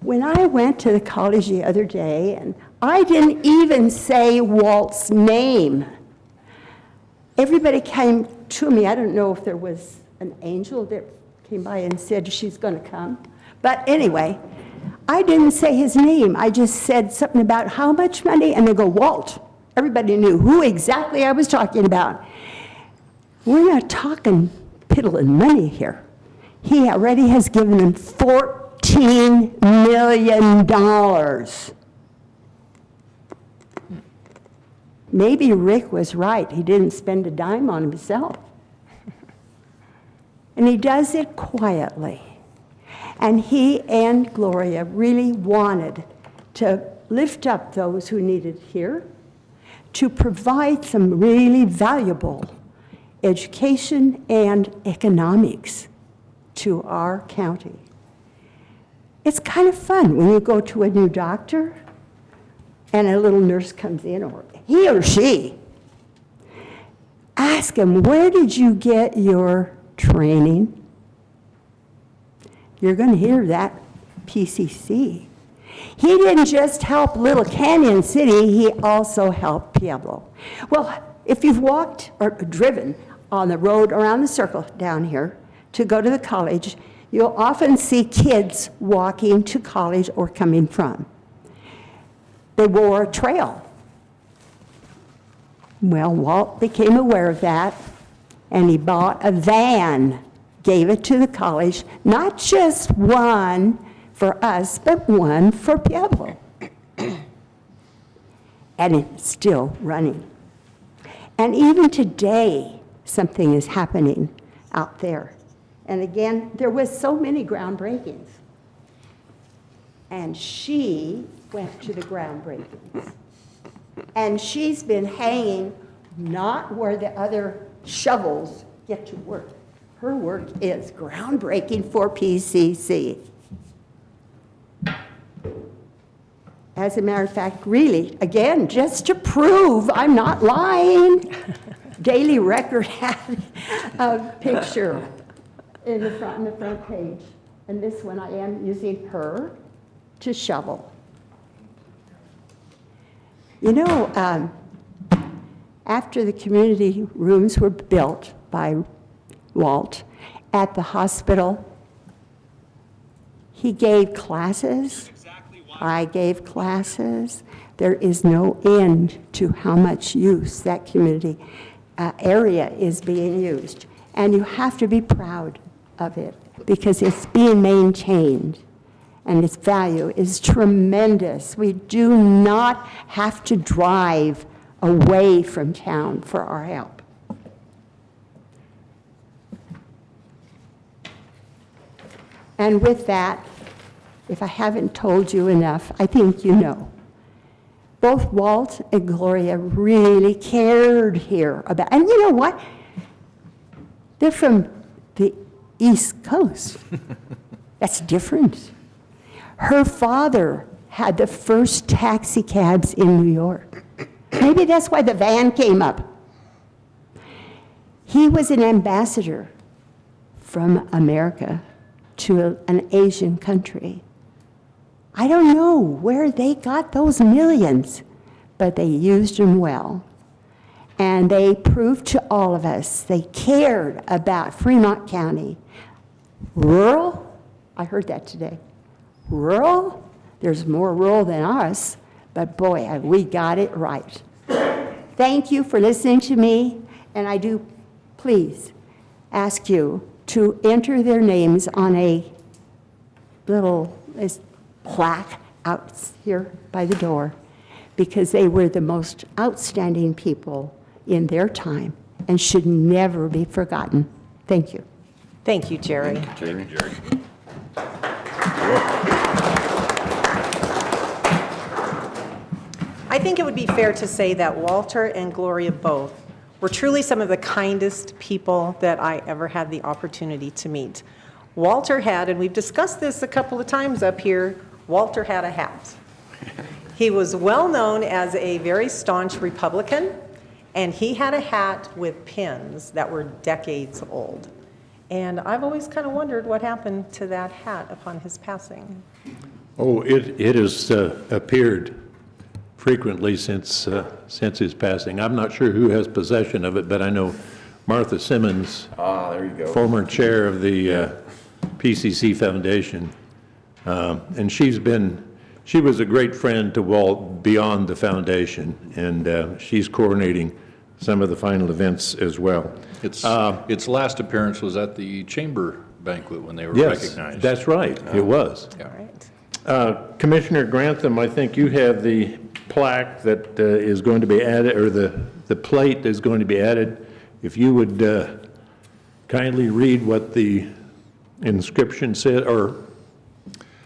When I went to the college the other day, and I didn't even say Walt's name. Everybody came to me. I don't know if there was an angel that came by and said she's going to come. But anyway, I didn't say his name. I just said something about how much money, and they go, Walt. Everybody knew who exactly I was talking about. We're not talking piddling money here. He already has given them $14 $15 million. Maybe Rick was right. He didn't spend a dime on himself. And he does it quietly. And he and Gloria really wanted to lift up those who needed here, to provide some really valuable education and economics to our county. It's kind of fun when you go to a new doctor and a little nurse comes in, or he or she. Ask him, where did you get your training? You're going to hear that PCC. He didn't just help Little Canyon City, he also helped Pueblo. Well, if you've walked or driven on the road around the circle down here to go to the college, you'll often see kids walking to college or coming from. They wore a trail. Well, Walt became aware of that, and he bought a van, gave it to the college, not just one for us, but one for Pueblo. And it's still running. And even today, something is happening out there. And again, there was so many groundbreakings. And she went to the groundbreakings. And she's been hanging not where the other shovels get to work. Her work is groundbreaking for PCC. As a matter of fact, really, again, just to prove I'm not lying, Daily Record had a picture in the front page. And this one, I am using her to shovel. You know, after the community rooms were built by Walt at the hospital, he gave classes. I gave classes. There is no end to how much use that community area is being used. And you have to be proud of it because it's being maintained and its value is tremendous. We do not have to drive away from town for our help. And with that, if I haven't told you enough, I think you know. Both Walt and Gloria really cared here about, and you know what? They're from the East Coast. That's different. Her father had the first taxi cabs in New York. Maybe that's why the van came up. He was an ambassador from America to an Asian country. I don't know where they got those millions, but they used them well. And they proved to all of us they cared about Fremont County. Rural? I heard that today. Rural? There's more rural than us, but boy, we got it right. Thank you for listening to me, and I do please ask you to enter their names on a little plaque out here by the door, because they were the most outstanding people in their time and should never be forgotten. Thank you. Thank you, Jerry. Jerry. I think it would be fair to say that Walter and Gloria both were truly some of the kindest people that I ever had the opportunity to meet. Walter had, and we've discussed this a couple of times up here, Walter had a hat. He was well known as a very staunch Republican, and he had a hat with pins that were decades old. And I've always kind of wondered what happened to that hat upon his passing. Oh, it has appeared frequently since his passing. I'm not sure who has possession of it, but I know Martha Simmons, There you go. former chair of the PCC Foundation, and she was a great friend to Walt beyond the foundation, and she's coordinating some of the final events as well. Its last appearance was at the chamber banquet when they were Yes, recognized. that's right, it was. Yeah. All right. Commissioner Grantham, I think you have the plaque that is going to be added, or the plate is going to be added. If you would kindly read what the inscription said, or,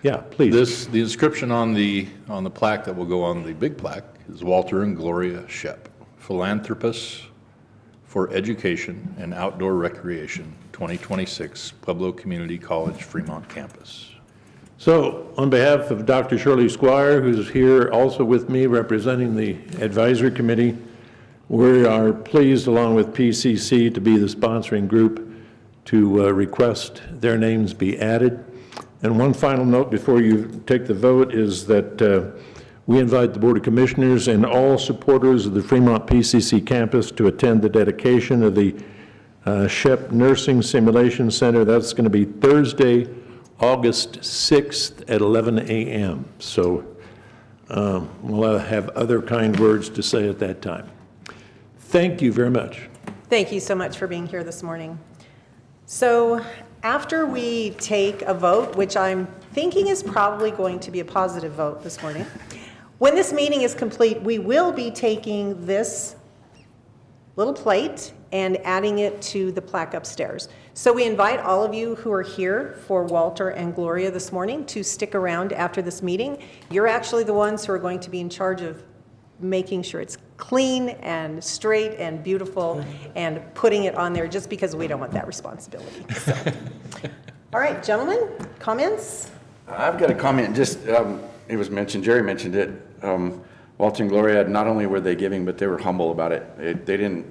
yeah, please. The inscription on the plaque that will go on the big plaque is Walter and Gloria Shep, philanthropists for education and outdoor recreation, 2026, Pueblo Community College, Fremont campus. So, on behalf of Dr. Shirley Squire, who's here also with me representing the advisory committee, we are pleased, along with PCC, to be the sponsoring group to request their names be added. And one final note before you take the vote is that we invite the Board of Commissioners and all supporters of the Fremont PCC campus to attend the dedication of the Shep Nursing Simulation Center. That's going to be Thursday, August 6th at 11 a.m. So we'll have other kind words to say at that time. Thank you very much. Thank you so much for being here this morning. So after we take a vote, which I'm thinking is probably going to be a positive vote this morning, when this meeting is complete, we will be taking this little plate and adding it to the plaque upstairs. So we invite all of you who are here for Walter and Gloria this morning to stick around after this meeting. You're actually the ones who are going to be in charge of making sure it's clean and straight and beautiful and putting it on there, just because we don't want that responsibility. So. All right, gentlemen, comments? I've got a comment, just, it was mentioned, Jerry mentioned it. Walter and Gloria, not only were they giving, but they were humble about it. They didn't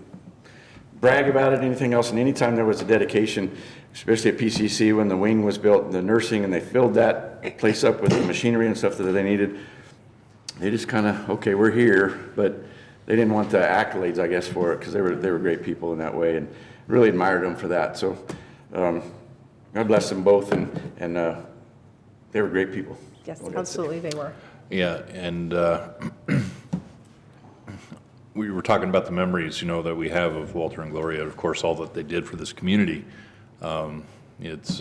brag about it, anything else, and anytime there was a dedication, especially at PCC when the wing was built, the nursing, and they filled that place up with the machinery and stuff that they needed, they just kind of, okay, we're here, but they didn't want the accolades, I guess, for it, because they were great people in that way, and really admired them for that. So God bless them both, and they were great people. Yes, absolutely, they were. Yeah, and we were talking about the memories, that we have of Walter and Gloria, of course, all that they did for this community. It's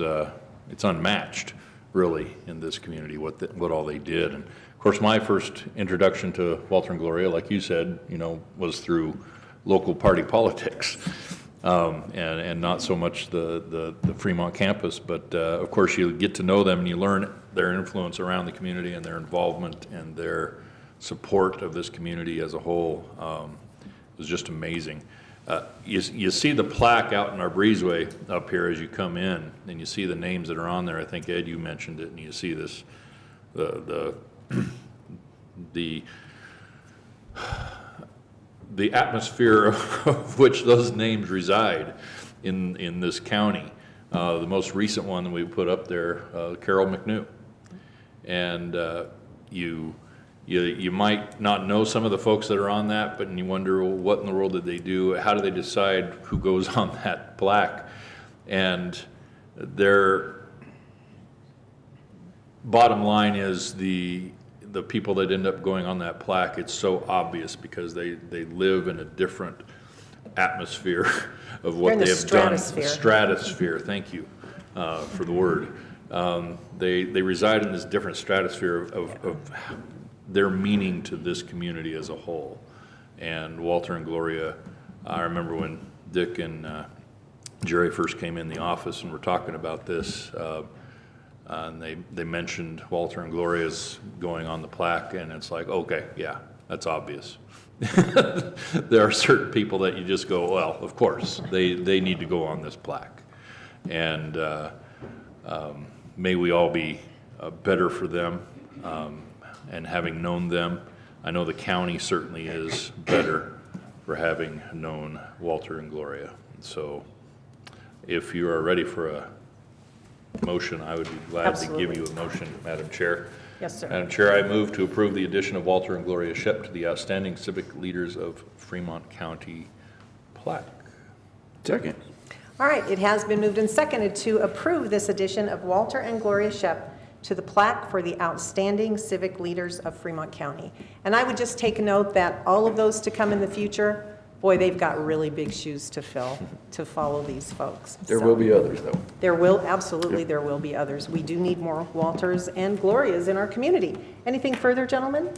unmatched, really, in this community, what all they did. And of course, my first introduction to Walter and Gloria, like you said, was through local party politics, and not so much the Fremont campus. But of course, you get to know them and you learn their influence around the community and their involvement and their support of this community as a whole. It was just amazing. You see the plaque out in our breezeway up here as you come in, and you see the names that are on there. I think, Ed, you mentioned it, and you see this, the atmosphere of which those names reside in this county. The most recent one that we put up there, Carol McNew. And you might not know some of the folks that are on that, but you wonder, well, what in the world did they do? How do they decide who goes on that plaque? And their bottom line is the people that end up going on that plaque, it's so obvious because they live in a different atmosphere of what they have done. Stratosphere, thank you for the word. They reside in this different stratosphere of their meaning to this community as a whole. And Walter and Gloria, I remember when Dick and Jerry first came in the office and were talking about this, and they mentioned Walter and Gloria's going on the plaque, and it's like, okay, yeah, that's obvious. There are certain people that you just go, well, of course, they need to go on this plaque. And may we all be better for them, and having known them. I know the county certainly is better for having known Walter and Gloria. So if you are ready for a motion, I would be glad to give you a motion, Madam Chair. Yes, sir. Madam Chair, I move to approve the addition of Walter and Gloria Shep to the Outstanding Civic Leaders of Fremont County plaque. Second. All right, it has been moved and seconded to approve this addition of Walter and Gloria Shep to the plaque for the Outstanding Civic Leaders of Fremont County. And I would just take note that all of those to come in the future, boy, they've got really big shoes to fill to follow these folks. There So, will be others, though. There will, absolutely, there will be others. We do need more Walters and Glorias in our community. Anything further, gentlemen?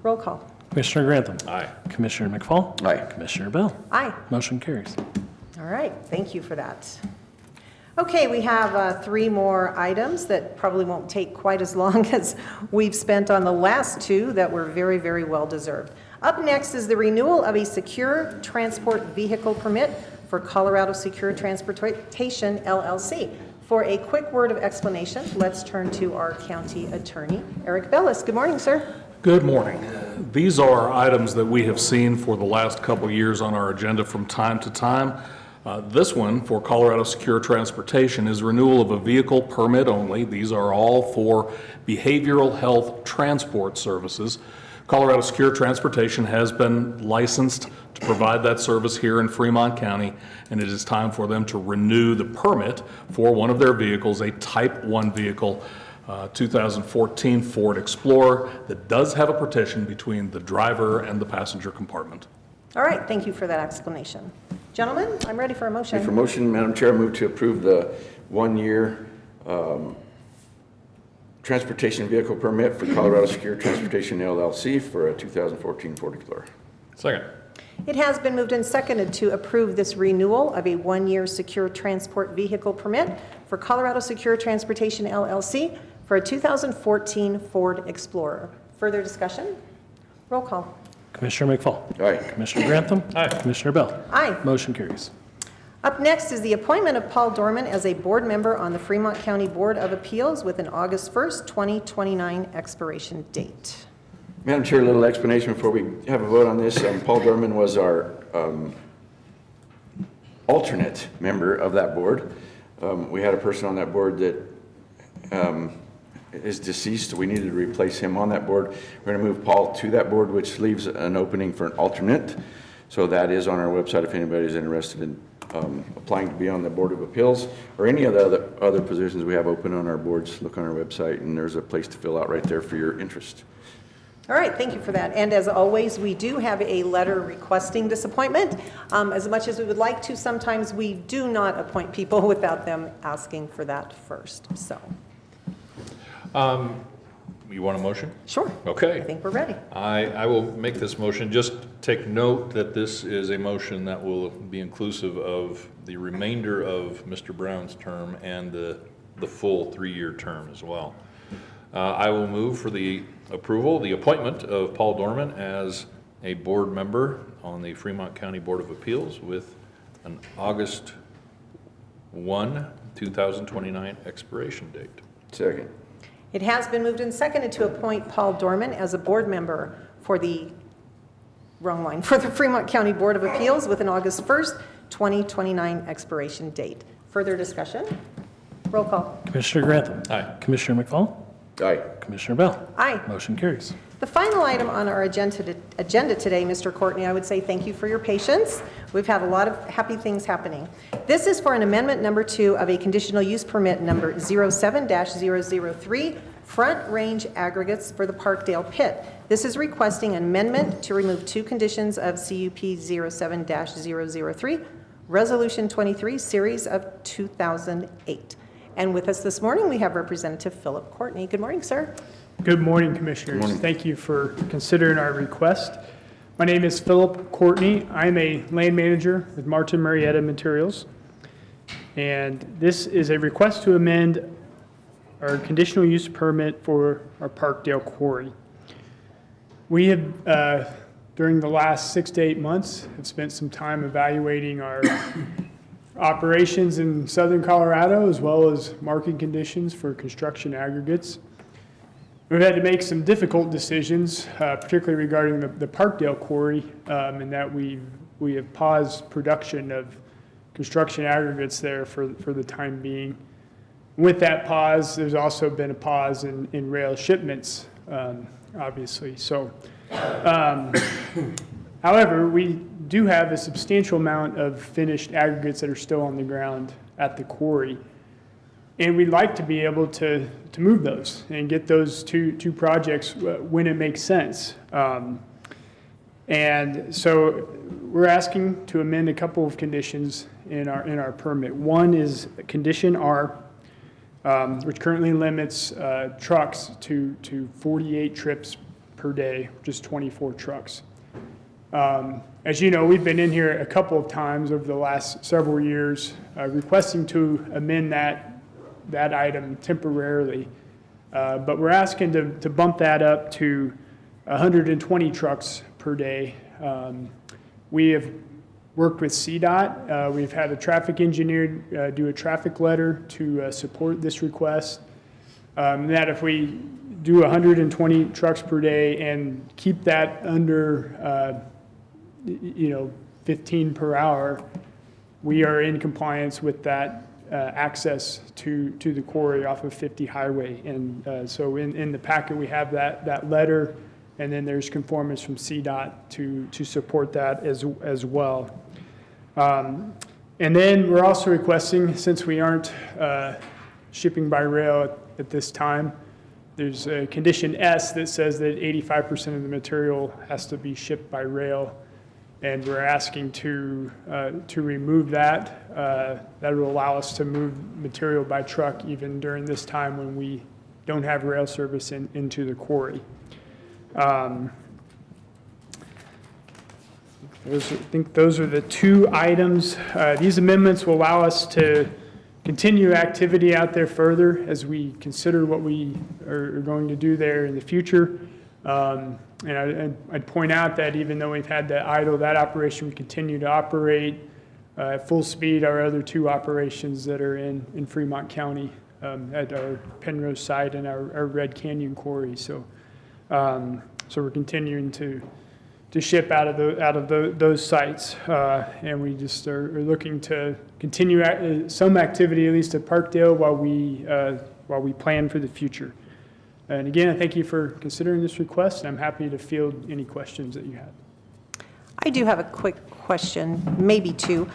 Roll call. Commissioner Grantham. Aye. Commissioner McFall. Aye. Commissioner Bell. Aye. Motion carries. All right, thank you for that. Okay, we have 3 more items that probably won't take quite as long as we've spent on the last 2 that were very, very well deserved. Up next is the renewal of a secure transport vehicle permit for Colorado Secure Transportation LLC. For a quick word of explanation, let's turn to our county attorney, Eric Bellis. Good morning, sir. Good morning. These are items that we have seen for the last couple years on our agenda from time to time. This one for Colorado Secure Transportation is renewal of a vehicle permit only. These are all for behavioral health transport services. Colorado Secure Transportation has been licensed to provide that service here in Fremont County, and it is time for them to renew the permit for one of their vehicles, a Type 1 vehicle, 2014 Ford Explorer, that does have a partition between the driver and the passenger compartment. All right, thank you for that explanation. Gentlemen, I'm ready for a motion. For motion, Madam Chair, I move to approve the 1-year transportation vehicle permit for Colorado Secure Transportation LLC for a 2014 Ford Explorer. Second. It has been moved and seconded to approve this renewal of a 1-year secure transport vehicle permit for Colorado Secure Transportation LLC for a 2014 Ford Explorer. Further discussion? Roll call. Commissioner McFall. Aye. Commissioner Grantham. Aye. Commissioner Bell. Aye. Motion carries. Up next is the appointment of Paul Dorman as a board member on the Fremont County Board of Appeals with an August 1st, 2029 expiration date. Madam Chair, a little explanation before we have a vote on this. Paul Dorman was our alternate member of that board. We had a person on that board that is deceased. We needed to replace him on that board. We're going to move Paul to that board, which leaves an opening for an alternate. So that is on our website if anybody's interested in applying to be on the Board of Appeals or any of the other positions we have open on our boards. Look on our website, and there's a place to fill out right there for your interest. All right, thank you for that. And as always, we do have a letter requesting this appointment. As much as we would like to, sometimes we do not appoint people without them asking for that first. So, You want a motion? sure. Okay. I think we're ready. I will make this motion. Just take note that this is a motion that will be inclusive of the remainder of Mr. Brown's term and the full 3-year term as well. I will move for the approval, the appointment of Paul Dorman as a board member on the Fremont County Board of Appeals with an August 1, 2029 expiration date. Second. It has been moved and seconded to appoint Paul Dorman as a board member for the, for the Fremont County Board of Appeals with an August 1st, 2029 expiration date. Further discussion? Roll call. Commissioner Grantham. Aye. Commissioner McFall. Aye. Commissioner Bell. Aye. Motion carries. The final item on our agenda today, Mr. Courtney, I would say thank you for your patience. We've had a lot of happy things happening. This is for an amendment number 2 of a conditional use permit number 07-003, front range aggregates for the Parkdale Pit. This is requesting an amendment to remove 2 conditions of CUP 07-003, Resolution 23, Series of 2008. And with us this morning, we have Representative Philip Courtney. Good morning, sir. Good morning, Commissioners. Good morning. Thank you for considering our request. My name is Philip Courtney. I'm a land manager with Martin Marietta Materials. And this is a request to amend our conditional use permit for our Parkdale Quarry. We have, during the last 6 to 8 months, have spent some time evaluating our operations in southern Colorado, as well as market conditions for construction aggregates. We've had to make some difficult decisions, particularly regarding the Parkdale Quarry, in that we have paused production of construction aggregates there for the time being. With that pause, there's also been a pause in rail shipments, obviously. So, however, we do have a substantial amount of finished aggregates that are still on the ground at the quarry. And we'd like to be able to move those and get those two projects when it makes sense. And so we're asking to amend a couple of conditions in our permit. One is condition R, which currently limits trucks to 48 trips per day, just 24 trucks. As you know, we've been in here a couple of times over the last several years requesting to amend that item temporarily. But we're asking to bump that up to 120 trucks per day. We have worked with CDOT. We've had a traffic engineer do a traffic letter to support this request. That if we do 120 trucks per day and keep that under 15 per hour, we are in compliance with that access to the quarry off of 50 Highway. And so in the packet, we have that letter, and then there's conformance from CDOT to support that as well. And then we're also requesting, since we aren't shipping by rail at this time, there's a condition S that says that 85% of the material has to be shipped by rail. And we're asking to remove that. That will allow us to move material by truck even during this time when we don't have rail service into the quarry. I think those are the two items. These amendments will allow us to continue activity out there further as we consider what we are going to do there in the future. And I'd point out that even though we've had to idle that operation, we continue to operate at full speed our other two operations that are in Fremont County at our Penrose site and our Red Canyon quarry. So we're continuing to ship out of those sites, and we just are looking to continue some activity, at least at Parkdale, while we plan for the future. And again, I thank you for considering this request, and I'm happy to field any questions that you have. I do have a quick question, maybe two.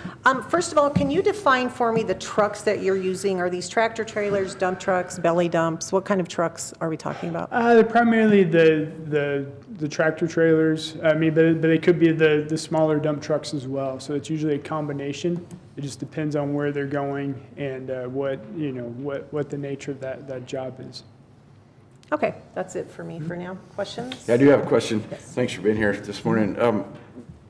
First of all, can you define for me the trucks that you're using? Are these tractor trailers, dump trucks, belly dumps? What kind of trucks are we talking about? They're primarily the tractor trailers. I mean, but they could be the smaller dump trucks as well. So it's usually a combination. It just depends on where they're going and what the nature of that job is. Okay, that's it for me for now. Questions? Yeah, I do have a question. Yes. Thanks for being here this morning.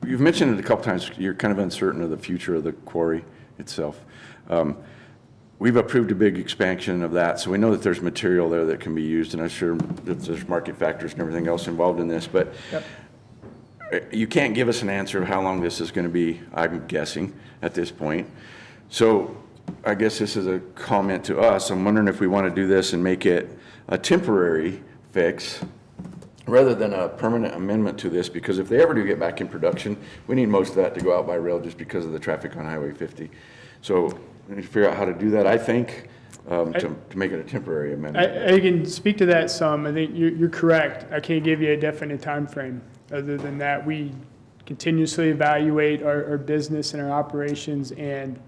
You've mentioned it a couple times, you're kind of uncertain of the future of the quarry itself. We've approved a big expansion of that, so we know that there's material there that can be used, and I'm sure that there's market factors and everything else involved in this, but you can't give us an answer of how long this is going to be, I'm guessing, at this point. So I guess this is a comment to us. I'm wondering if we want to do this and make it a temporary fix rather than a permanent amendment to this, because if they ever do get back in production, we need most of that to go out by rail just because of the traffic on Highway 50. So we need to figure out how to do that, I think, to make it a temporary amendment. I can speak to that some. I think you're correct. I can't give you a definite time frame. Other than that, we continuously evaluate our business and our operations, and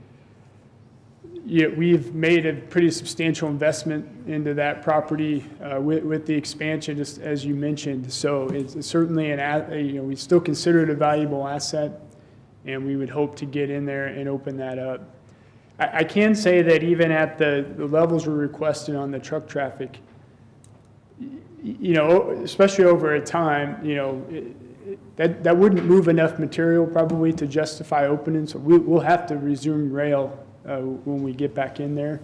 we've made a pretty substantial investment into that property with the expansion, just as you mentioned. So it's certainly we still consider it a valuable asset, and we would hope to get in there and open that up. I can say that even at the levels we're requesting on the truck traffic, especially over a time, that wouldn't move enough material probably to justify opening. So we'll have to resume rail when we get back in there.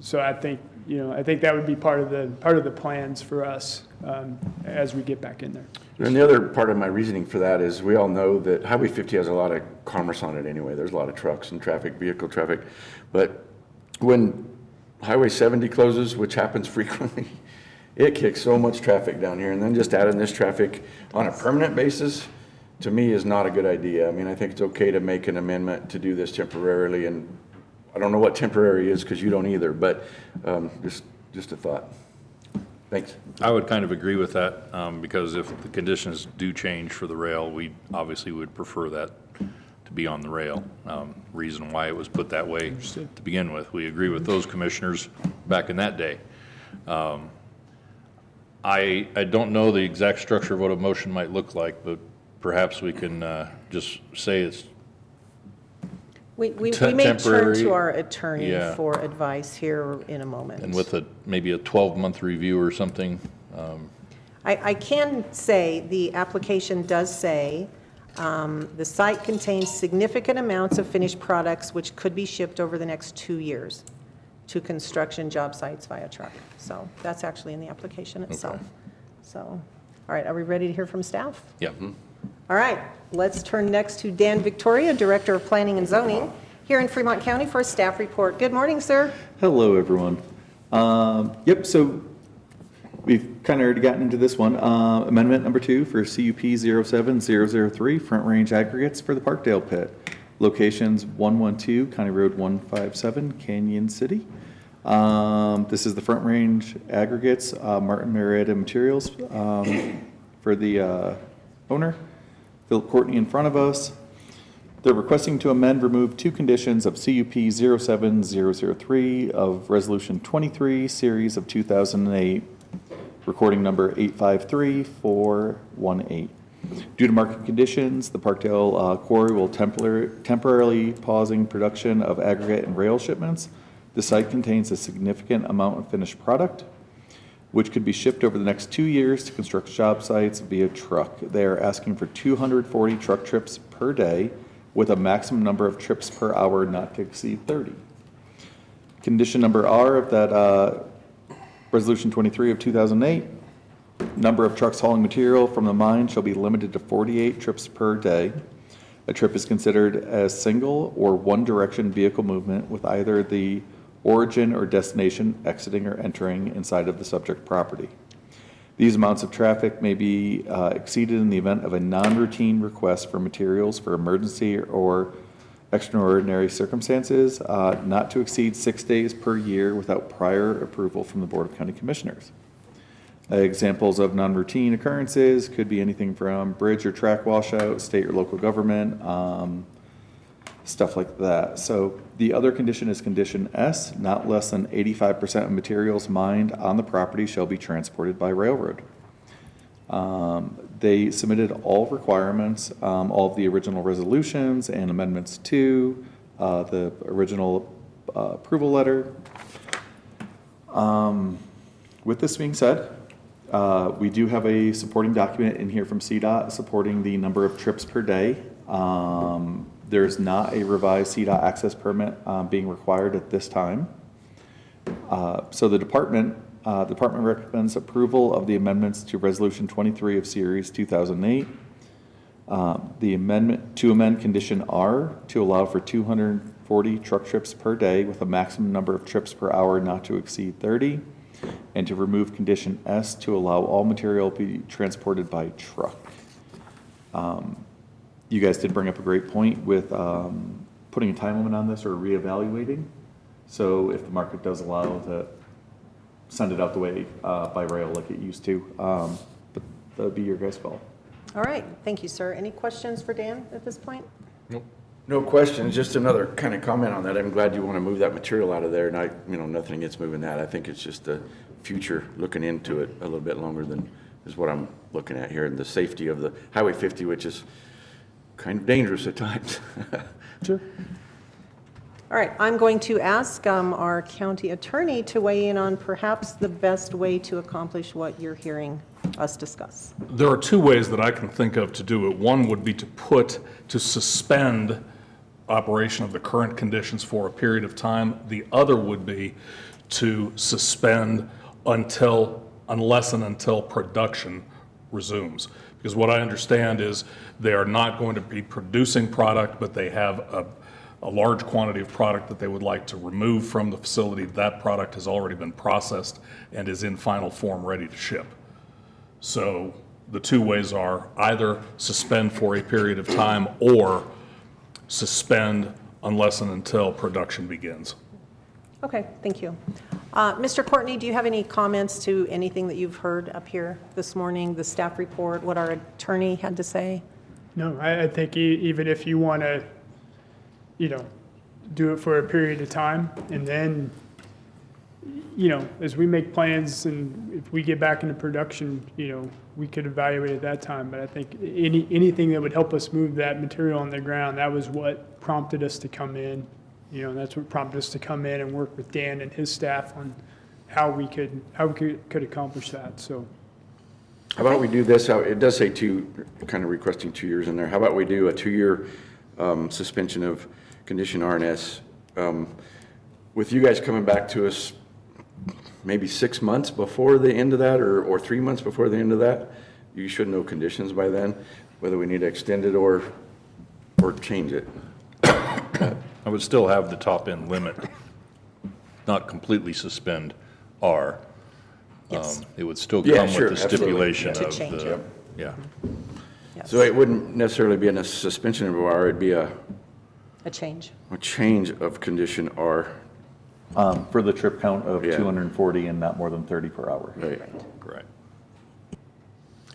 So I think that would be part of the plans for us as we get back in there. And the other part of my reasoning for that is we all know that Highway 50 has a lot of commerce on it anyway. There's a lot of trucks and vehicle traffic. But when Highway 70 closes, which happens frequently, it kicks so much traffic down here. And then just adding this traffic on a permanent basis, to me, is not a good idea. I mean, I think it's okay to make an amendment to do this temporarily, and I don't know what temporary is because you don't either, but just a thought. Thanks. I would kind of agree with that, because if the conditions do change for the rail, we obviously would prefer that to be on the rail. Reason why it was put that way to begin with. We agree with those commissioners back in that day. I don't know the exact structure of what a motion might look like, but perhaps we can just say it's We may turn temporary, to our attorney yeah. for advice here in a moment. and with maybe a 12-month review or something. I can say, the application does say, the site contains significant amounts of finished products which could be shipped over the next 2 years to construction job sites via truck. So that's actually in the application itself. So, all right, are we ready to hear from staff? Yeah. All right, let's turn next to Dan Victoria, Director of Planning and Zoning, here in Fremont County for a staff report. Good morning, sir. Hello, everyone. Yep, so we've kind of already gotten into this one. Amendment number 2 for CUP 07003, Front Range Aggregates for the Parkdale Pit. Locations 112, County Road 157, Canyon City. This is the Front Range Aggregates, Martin Marietta Materials for the owner. Philip Courtney in front of us. They're requesting to amend, remove 2 conditions of CUP 07003 of Resolution 23, Series of 2008, recording number 853418. Due to market conditions, the Parkdale Quarry will temporarily pausing production of aggregate and rail shipments. The site contains a significant amount of finished product, which could be shipped over the next 2 years to construct job sites via truck. They are asking for 240 truck trips per day with a maximum number of trips per hour not to exceed 30. Condition number R of that Resolution 23 of 2008, number of trucks hauling material from the mine shall be limited to 48 trips per day. A trip is considered as single or one-direction vehicle movement with either the origin or destination exiting or entering inside of the subject property. These amounts of traffic may be exceeded in the event of a non-routine request for materials for emergency or extraordinary circumstances, not to exceed 6 days per year without prior approval from the Board of County Commissioners. Examples of non-routine occurrences could be anything from bridge or track washout, state or local government, stuff like that. So the other condition is condition S, not less than 85% of materials mined on the property shall be transported by railroad. They submitted all requirements, all of the original resolutions and amendments to the original approval letter. With this being said, we do have a supporting document in here from CDOT supporting the number of trips per day. There's not a revised CDOT access permit being required at this time. So the department recommends approval of the amendments to Resolution 23 of Series 2008. The amendment to amend Condition R to allow for 240 truck trips per day with a maximum number of trips per hour not to exceed 30. And to remove Condition S to allow all material to be transported by truck. You guys did bring up a great point with putting a time limit on this or reevaluating. So if the market does allow to send it out the way by rail like it used to, but that would be your guys' call. All right, thank you, sir. Any questions for Dan at this point? Nope. No questions, just another kind of comment on that. I'm glad you want to move that material out of there, and nothing against moving that. I think it's just the future, looking into it a little bit longer than is what I'm looking at here, and the safety of the Highway 50, which is kind of dangerous at times. Sure. All right, I'm going to ask our county attorney to weigh in on perhaps the best way to accomplish what you're hearing us discuss. There are 2 ways that I can think of to do it. One would be to suspend operation of the current conditions for a period of time. The other would be to suspend unless and until production resumes. Because what I understand is they are not going to be producing product, but they have a large quantity of product that they would like to remove from the facility. That product has already been processed and is in final form ready to ship. So the 2 ways are either suspend for a period of time or suspend unless and until production begins. Okay, thank you. Mr. Courtney, do you have any comments to anything that you've heard up here this morning, the staff report, what our attorney had to say? No, I think even if you want to, do it for a period of time and then, as we make plans and if we get back into production, we could evaluate at that time. But I think anything that would help us move that material on the ground, that was what prompted us to come in. That's what prompted us to come in and work with Dan and his staff on how we could accomplish that. So. How about we do this, it does say kind of requesting 2 years in there. How about we do a 2-year suspension of condition R&S with you guys coming back to us maybe 6 months before the end of that or 3 months before the end of that? You should know conditions by then, whether we need to extend it or change it. I would still have the top end limit, not completely suspend R. Yes. It would still Yeah, come sure, with the absolutely. stipulation To of change the, it. yeah. Yes. So it wouldn't necessarily be a suspension of R, it'd be a change. change of condition R. For the trip count of Yeah. 240 and not more than 30 per hour. Right. Correct.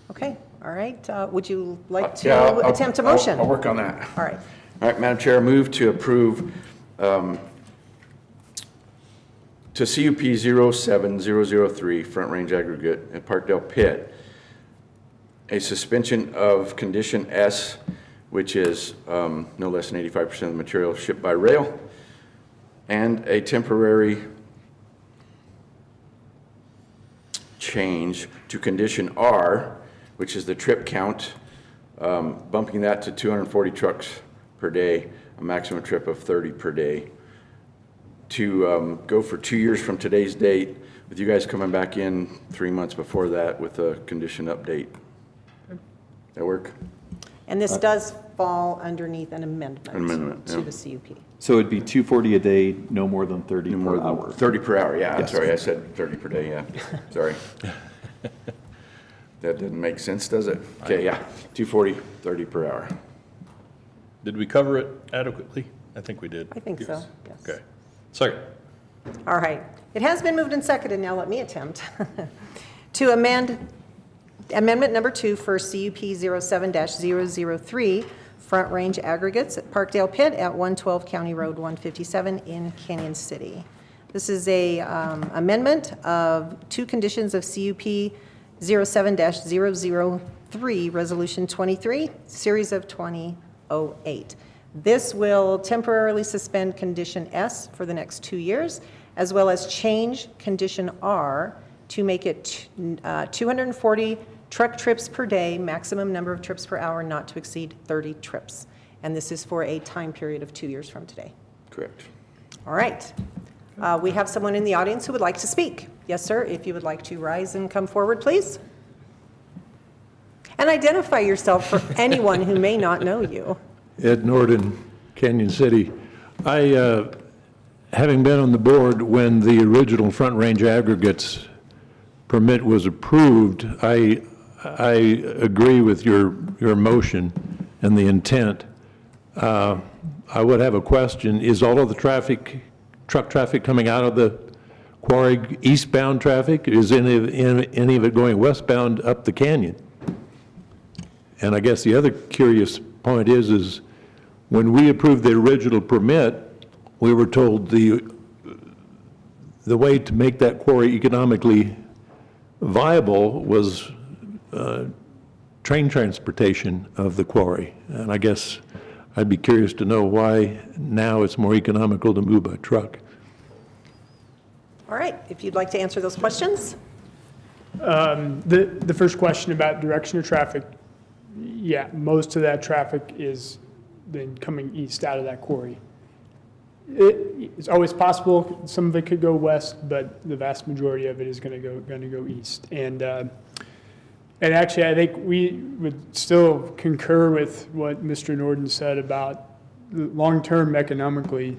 Okay, all right. Would you like to Yeah, I'll- attempt a motion? I'll work on that. All right. All right, Madam Chair, I move to approve to CUP 07003, Front Range Aggregate at Parkdale Pit, a suspension of condition S, which is no less than 85% of the material shipped by rail, and a temporary change to condition R, which is the trip count, bumping that to 240 trucks per day, a maximum trip of 30 per day, to go for 2 years from today's date, with you guys coming back in 3 months before that with a condition update. That work? And this does fall underneath an amendment to yeah. the CUP. So it'd be 240 a day, no more than 30 More per than hour. 30 per hour, yeah, I'm Yes. sorry, I said 30 per day, yeah, sorry. That didn't make sense, does it? Okay, yeah, 240, 30 per hour. Did we cover it adequately? I think we did. I think so, yes. Okay. Second. All right. It has been moved and seconded. Now let me attempt to amendment number 2 for CUP 07-003, Front Range Aggregates at Parkdale Pit at 112 County Road 157 in Canyon City. This is a amendment of 2 conditions of CUP 07-003, Resolution 23, Series of 2008. This will temporarily suspend condition S for the next 2 years, as well as change condition R to make it 240 truck trips per day, maximum number of trips per hour not to exceed 30 trips. And this is for a time period of 2 years from today. Correct. All right. We have someone in the audience who would like to speak. Yes, sir, if you would like to rise and come forward, please. And identify yourself for anyone who may not know you. Ed Norden, Canyon City. Having been on the board when the original Front Range Aggregates permit was approved, I agree with your motion and the intent. I would have a question. Is all of the truck traffic coming out of the quarry eastbound traffic? Is any of it going westbound up the canyon? And I guess the other curious point is when we approved the original permit, we were told the way to make that quarry economically viable was train transportation of the quarry. And I guess I'd be curious to know why now it's more economical to move by truck. All right, if you'd like to answer those questions. The first question about direction of traffic, yeah, most of that traffic is then coming east out of that quarry. It's always possible some of it could go west, but the vast majority of it is going to go east. And actually, I think we would still concur with what Mr. Norden said about the long-term economically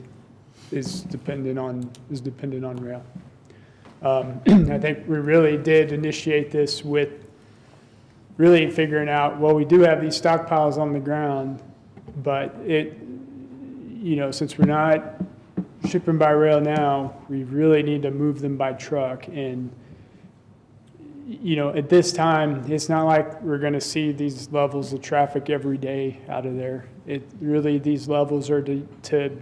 is dependent on rail. I think we really did initiate this with really figuring out, well, we do have these stockpiles on the ground, but since we're not shipping by rail now, we really need to move them by truck. And, at this time, it's not like we're going to see these levels of traffic every day out of there. These levels are to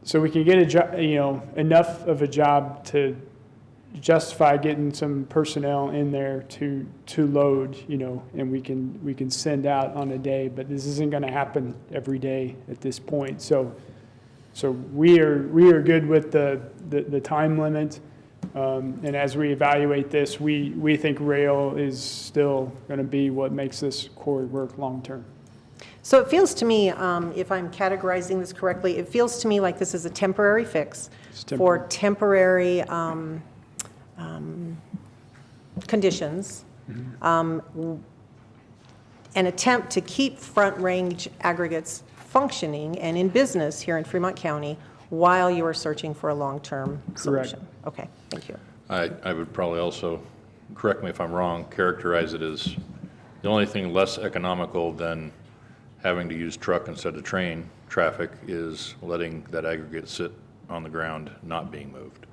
so we can get a job, enough of a job to justify getting some personnel in there to load, and we can send out on a day, but this isn't going to happen every day at this point. So we are good with the time limit, and as we evaluate this, we think rail is still going to be what makes this quarry work long term. So it feels to me, if I'm categorizing this correctly, it feels to me like this is a temporary fix for temporary conditions, an attempt to keep Front Range aggregates functioning and in business here in Fremont County while you are searching for a long-term solution. Okay, thank you. I would probably also, correct me if I'm wrong, characterize it as the only thing less economical than having to use truck instead of train traffic is letting that aggregate sit on the ground, not being moved.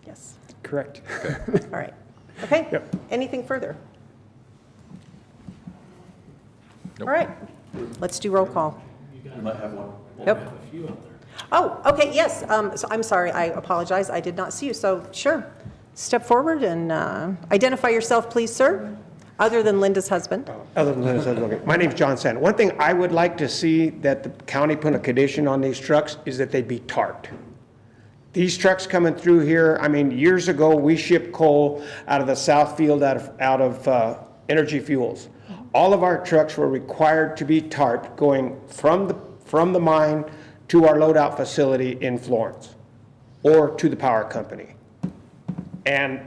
Yes. Correct. All right. Okay. Yep. Anything further? Nope. All right. Let's do roll call. You might have one. Yep. Oh, okay, yes. So I'm sorry, I apologize. I did not see you. So sure, step forward and identify yourself, please, sir, other than Linda's husband. Other than Linda's husband, okay. My name's John Sand. One thing I would like to see that the county put a condition on these trucks is that they be tarped. These trucks coming through here, I mean, years ago, we shipped coal out of the south field out of Energy Fuels. All of our trucks were required to be tarped going from the mine to our loadout facility in Florence or to the power company. And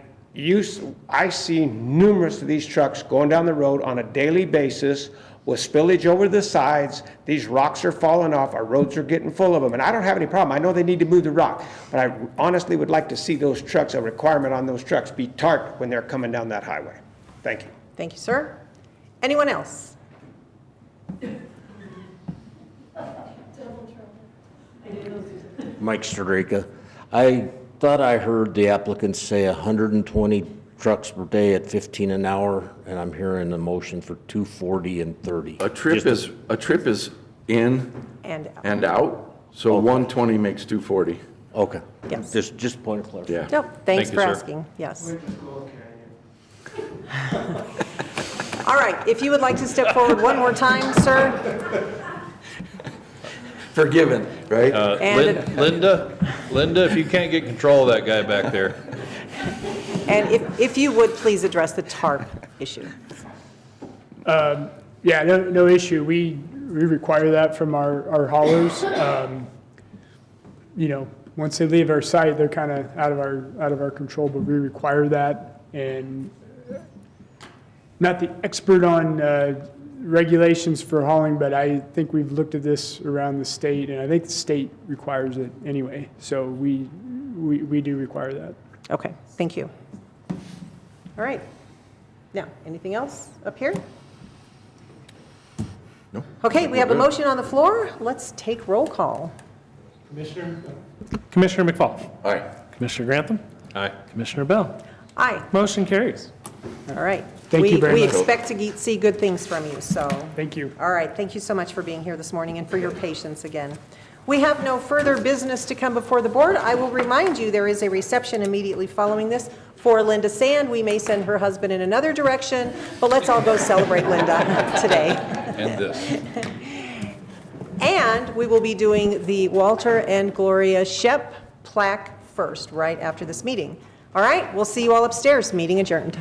I see numerous of these trucks going down the road on a daily basis with spillage over the sides. These rocks are falling off. Our roads are getting full of them. And I don't have any problem. I know they need to move the rock. But I honestly would like to see those trucks, a requirement on those trucks, be tarped when they're coming down that highway. Thank you. Thank you, sir. Anyone else? Mike Stradrika. I thought I heard the applicants say 120 trucks per day at 15 an hour, and I'm hearing a motion for 240 and 30. A trip is in and out, so 120 makes 240. Okay. Yes. Just point of clarification. Yeah. Nope, thanks Thank for you, sir. asking. Yes. All right, if you would like to step forward one more time, sir. Forgiven, right? And- Linda, if you can't get control of that guy back there. And if you would please address the tarp issue. Yeah, no issue. We require that from our haulers. Once they leave our site, they're kind of out of our control, but we require that. And not the expert on regulations for hauling, but I think we've looked at this around the state, and I think the state requires it anyway. So we do require that. Okay, thank you. All right. Now, anything else up here? No. Okay, we have a motion on the floor. Let's take roll call. Commissioner McFall. All right. Commissioner Grantham. Aye. Commissioner Bell. Aye. Motion carries. All right. Thank you very We much. expect to see good things from you, so. Thank you. All right, thank you so much for being here this morning and for your patience again. We have no further business to come before the board. I will remind you there is a reception immediately following this for Linda Sand. We may send her husband in another direction, but let's all go celebrate Linda today. And this. And we will be doing the Walter and Gloria Shep plaque first, right after this meeting. All right, we'll see you all upstairs. Meeting adjourned.